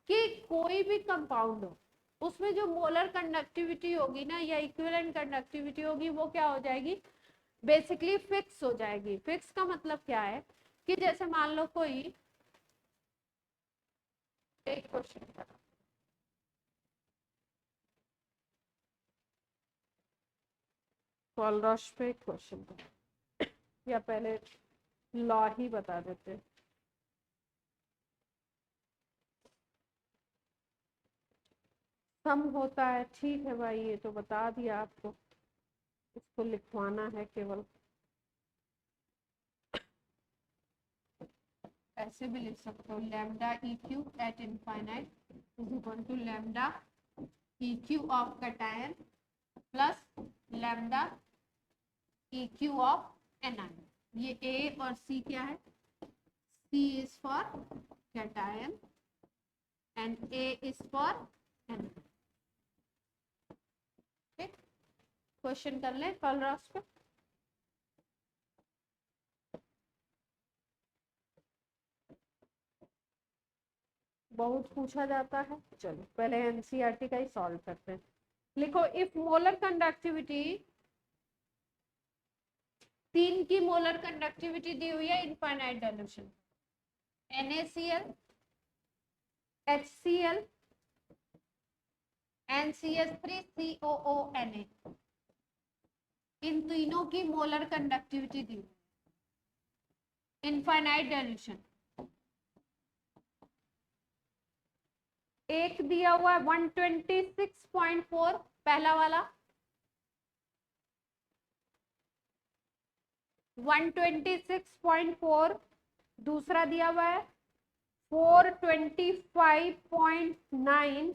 कि कोई भी कंपाउंड हो उसमें जो मोलर कंडक्टिविटी होगी ना या इक्विवेलेंट कंडक्टिविटी होगी वो क्या हो जाएगी, बेसिकली फिक्स हो जाएगी। फिक्स का मतलब क्या है कि जैसे मान लो कोई एक क्वेश्चन, कॉलरस पे क्वेश्चन या पहले लॉ ही बता देते। सम होता है, ठीक है भाई, ये तो बता दिया आपको, इसको लिखवाना है केवल, ऐसे भी लिख सकते हो, lambda EQ at infinite is equal to lambda EQ of cation plus lambda EQ of anion. ये A और C क्या है, C is for cation and A is for N। ठीक, क्वेश्चन कर ले कल रात पे। बहुत पूछा जाता है। चलो पहले एनसीईआरटी का ही सॉल्व करते हैं। लिखो, इफ मोलर कंडक्टिविटी, 3 की मोलर कंडक्टिविटी दी हुई है infinite dilution, NaCl, HCl, NCH3, COONA, इन तीनों की मोलर कंडक्टिविटी दी हुई है इनफाइनाइट डाइल्यूशन। एक दिया हुआ है 126.4 पहला वाला, 126.4 दूसरा दिया हुआ है 425.9,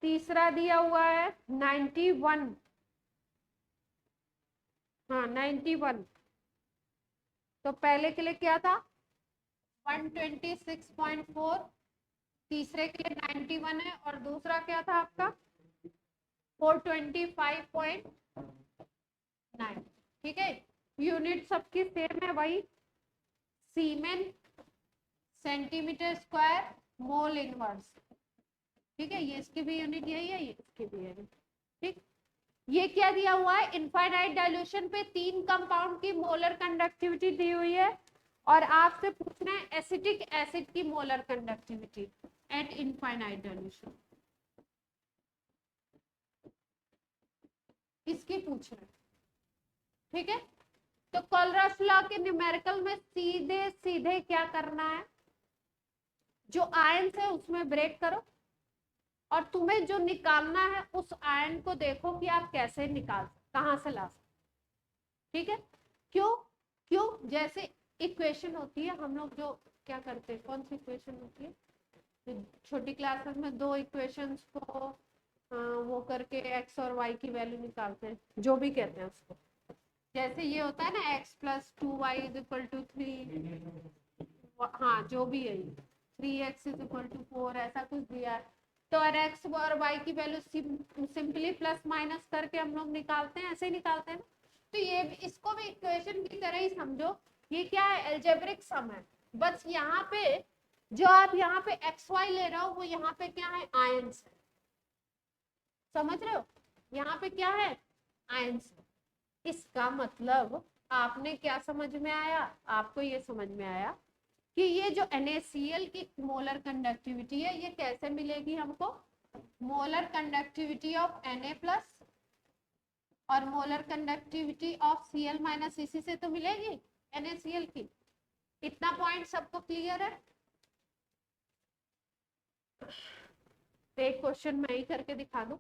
तीसरा दिया हुआ है 91, हाँ 91। तो पहले के लिए क्या था 126.4, तीसरे के लिए 91 है, और दूसरा क्या था आपका 425.9। ठीक है, यूनिट सबकी सेम है वही, सीमेन सेंटीमीटर स्क्वायर मोल इनवर्स। ठीक है, ये इसकी भी यूनिट यही है, ये इसकी भी है। ठीक, ये क्या दिया हुआ है इनफाइनाइट डाइल्यूशन पे 3 कंपाउंड की मोलर कंडक्टिविटी दी हुई है, और आपसे पूछना है एसिटिक एसिड की molar conductivity eight infinite dilution, इसकी पूछ रहे। ठीक है, तो कोलरस लॉ के न्यूमेरिकल में सीधे सीधे क्या करना है, जो आयंस है उसमें ब्रेक करो, और तुम्हें जो निकालना है उस आयन को देखो कि आप कैसे निकाल सकते, कहां से ला सकते। ठीक है, क्यों क्यों, जैसे इक्वेशन होती है, हम लोग जो क्या करते हैं, कौन सी इक्वेशन होती है, छोटी क्लासेस में 2 इक्वेशंस को वो करके x और y की वैल्यू निकालते हैं, जो भी कहते हैं उसको। जैसे ये होता है ना x plus 2y is equal to 3, हाँ जो भी है, 3x इज इक्वल टू 4, ऐसा कुछ दिया है, तो और x और y की वैल्यू सिंपली प्लस माइनस करके हम लोग निकालते हैं, ऐसे ही निकालते हैं ना। तो ये इसको भी इक्वेशन की तरह ही समझो, ये क्या है एल्जेब्रिक सम है, बस यहाँ पे जो आप यहाँ पे एक्स वाई ले रहे हो वो यहाँ पे क्या है आयंस है, समझ रहे हो, यहाँ पे क्या है आयंस है। इसका मतलब आपने क्या समझ में आया, आपको ये समझ में आया कि ये जो NaCl की मोलर कंडक्टिविटी है ये कैसे मिलेगी हमको, molar conductivity of Na plus और molar conductivity of Cl minus, इसी से तो मिलेगी NaCl की। इतना पॉइंट सबको क्लियर है। एक क्वेश्चन मैं ही करके दिखा दूं,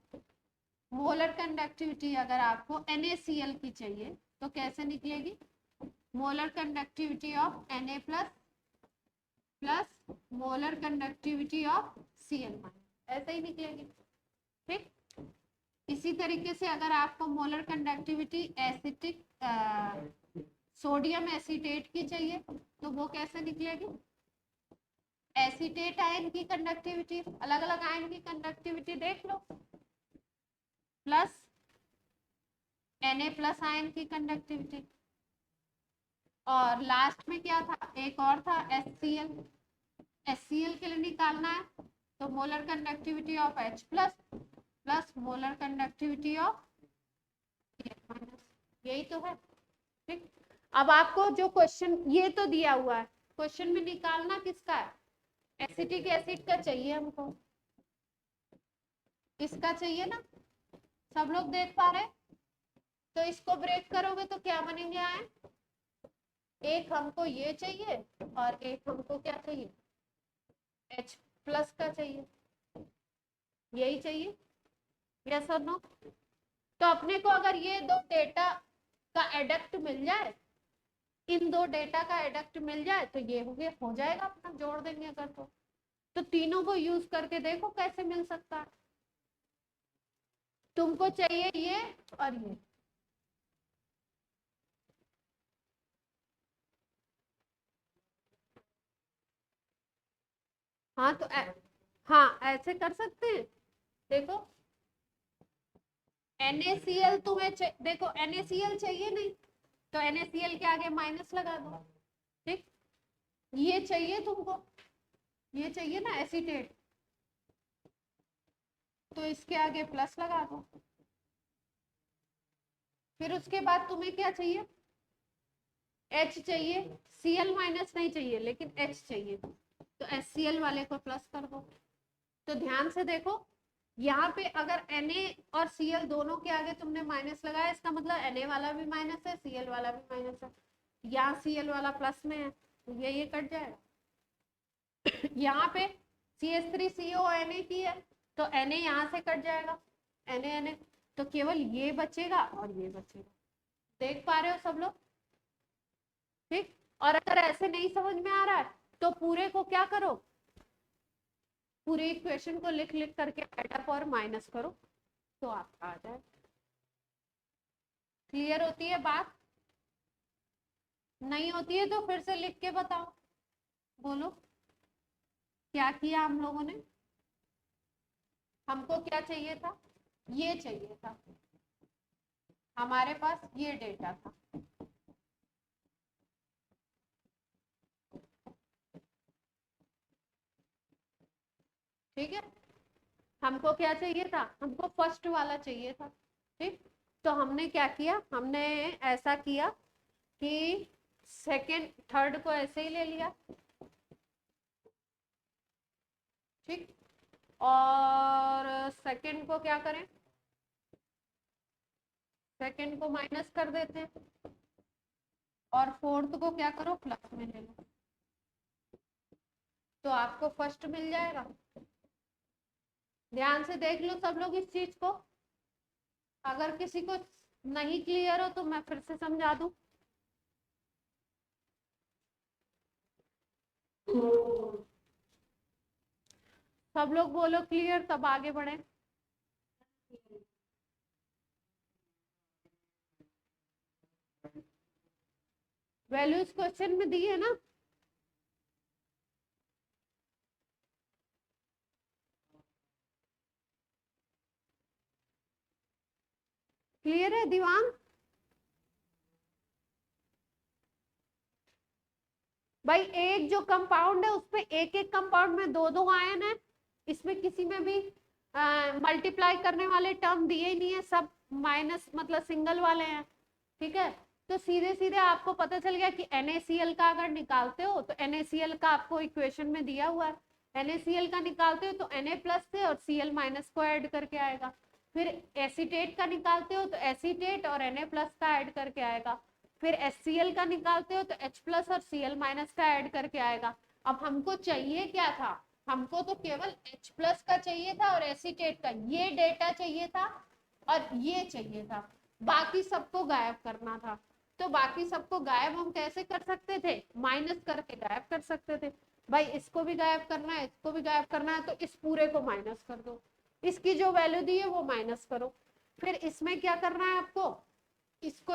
मोलर कंडक्टिविटी अगर आपको NaCl की चाहिए तो कैसे निकलेगी, molar conductivity of Na plus plus molar conductivity of Cl minus, ऐसे ही निकलेगी। ठीक, इसी तरीके से अगर आपको molar conductivity acetic sodium acetate की चाहिए तो वो कैसे निकलेगी, एसीटेट आयन की कंडक्टिविटी, अलग अलग आयन की कंडक्टिविटी देख लो, प्लस Na प्लस आयन की कंडक्टिविटी, और लास्ट में क्या था, एक और था HCl, HCl के लिए निकालना है तो molar conductivity of H plus plus molar conductivity of Cl minus, यही तो है। ठीक, अब आपको जो क्वेश्चन ये तो दिया हुआ है, क्वेश्चन में निकालना किसका है, एसिटिक एसिड का चाहिए हमको, इसका चाहिए ना, सब लोग देख पा रहे, तो इसको ब्रेक करोगे तो क्या बनेंगे आयन, एक हमको ये चाहिए और एक हमको क्या चाहिए H प्लस का चाहिए, यही चाहिए, यस और नो। तो अपने को अगर ये दो डेटा का एडक्ट मिल जाए, इन दो डेटा का एडक्ट मिल जाए तो ये हो जाएगा अपना, जोड़ देंगे अगर तो तीनों को यूज करके देखो कैसे मिल सकता है। तुमको चाहिए ये और ये, हाँ तो हाँ ऐसे कर सकते हैं। देखो NaCl तुम्हें देखो NaCl चाहिए नहीं, तो NaCl के आगे माइनस लगा दो। ठीक, ये चाहिए तुमको, ये चाहिए ना एसीटेट, तो इसके आगे प्लस लगा दो। फिर उसके बाद तुम्हें क्या चाहिए, H चाहिए, Cl माइनस नहीं चाहिए लेकिन H चाहिए, तो HCl वाले को प्लस कर दो। तो ध्यान से देखो, यहाँ पे अगर Na और Cl दोनों के आगे तुमने माइनस लगाया, इसका मतलब Na वाला भी माइनस है, Cl वाला भी माइनस है। यहाँ Cl वाला प्लस में है, तो ये कट जाएगा। यहाँ पे CH3CONa की है, तो Na यहाँ से कट जाएगा, Na, तो केवल ये बचेगा और ये बचेगा। देख पा रहे हो सब लोग? ठीक, और अगर ऐसे नहीं समझ में आ रहा है तो पूरे को क्या करो, पूरे इक्वेशन को लिख लिख करके एड अप और माइनस करो, तो आपका आ जाए। क्लियर होती है बात? नहीं होती है तो फिर से लिख के बताओ, बोलो क्या किया हम लोगों ने। हमको क्या चाहिए था, ये चाहिए था, हमारे पास ये डेटा था। ठीक है, हमको क्या चाहिए था, हमको फर्स्ट वाला चाहिए था। ठीक, तो हमने क्या किया, हमने ऐसा किया कि सेकंड थर्ड को ऐसे ही ले लिया। ठीक, और सेकंड को क्या करें, सेकंड को माइनस कर देते हैं, और फोर्थ को क्या करो, प्लस में ले लो, तो आपको फर्स्ट मिल जाएगा। ध्यान से देख लो सब लोग इस चीज को, अगर किसी को नहीं क्लियर हो तो मैं फिर से समझा दूं। सब लोग बोलो क्लियर, तब आगे बढ़े। वैल्यूज क्वेश्चन में दी है ना? क्लियर है दिवांग? भाई एक जो कंपाउंड है उसमें एक एक कंपाउंड में दो दो आयन है, इसमें किसी में भी मल्टीप्लाई करने वाले टर्म दिए ही नहीं है, सब माइनस मतलब सिंगल वाले हैं। ठीक है, तो सीधे सीधे आपको पता चल गया कि NaCl का अगर निकालते हो तो NaCl का आपको इक्वेशन में दिया हुआ है, NaCl का निकालते हो तो Na प्लस से और Cl माइनस को ऐड करके आएगा। फिर एसीटेट का निकालते हो तो एसीटेट और Na प्लस का ऐड करके आएगा। फिर HCl का निकालते हो तो H प्लस और Cl माइनस का ऐड करके आएगा। अब हमको चाहिए क्या था, हमको तो केवल H प्लस का चाहिए था और एसीटेट का ये डेटा चाहिए था और ये चाहिए था, बाकी सबको गायब करना था। तो बाकी सबको गायब हम कैसे कर सकते थे, माइनस करके गायब कर सकते थे। भाई इसको भी गायब करना है, इसको भी गायब करना है, तो इस पूरे को माइनस कर दो, इसकी जो वैल्यू दी है वो माइनस करो। फिर इसमें क्या करना है आपको, इसको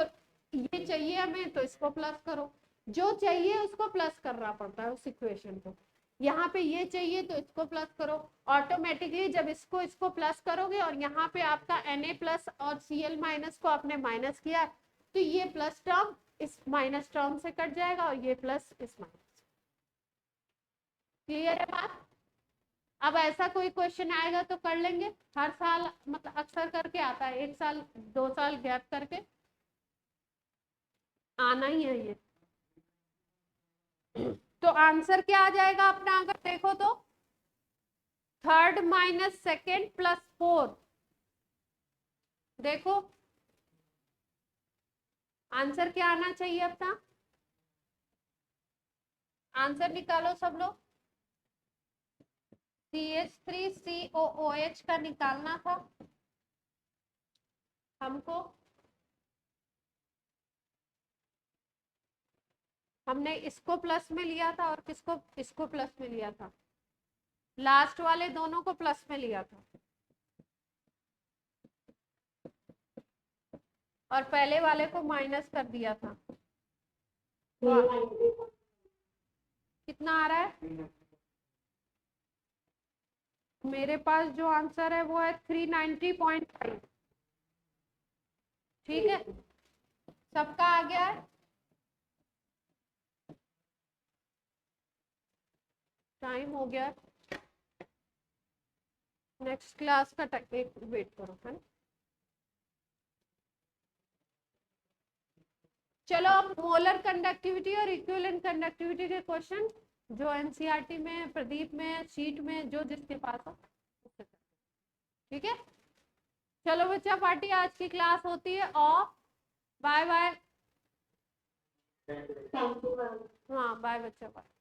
ये चाहिए हमें तो इसको प्लस करो, जो चाहिए उसको प्लस करना पड़ता है उस इक्वेशन को। यहाँ पे ये चाहिए तो इसको प्लस करो, ऑटोमेटिकली जब इसको इसको प्लस करोगे और यहाँ पे आपका Na प्लस और Cl माइनस को आपने माइनस किया, तो ये प्लस टर्म इस माइनस टर्म से कट जाएगा और ये प्लस इस माइनस। क्लियर है बात? अब ऐसा कोई क्वेश्चन आएगा तो कर लेंगे, हर साल मतलब अक्सर करके आता है, 1 साल 2 साल गैप करके आना ही है ये। तो आंसर क्या आ जाएगा अपना, अगर देखो तो third minus second plus fourth. देखो आंसर क्या आना चाहिए अपना, आंसर निकालो सब लोग। CH3COOH का निकालना था हमको, हमने इसको प्लस में लिया था और किसको, इसको प्लस में लिया था, लास्ट वाले दोनों को प्लस में लिया था, और पहले वाले को माइनस कर दिया था। तो कितना आ रहा है, मेरे पास जो आंसर है वो है 390.5। ठीक है, सबका आ गया है। टाइम हो गया, नेक्स्ट क्लास का टेक्निक वेट करो, है ना। चलो अब मोलर कंडक्टिविटी और इक्विवेलेंट कंडक्टिविटी के क्वेश्चन जो एनसीईआरटी में, प्रदीप में, शीट में, जो जिसके पास हो। ठीक है, चलो बच्चा पार्टी, आज की क्लास होती है और बाय बाय। हाँ बाय बच्चा, बाय।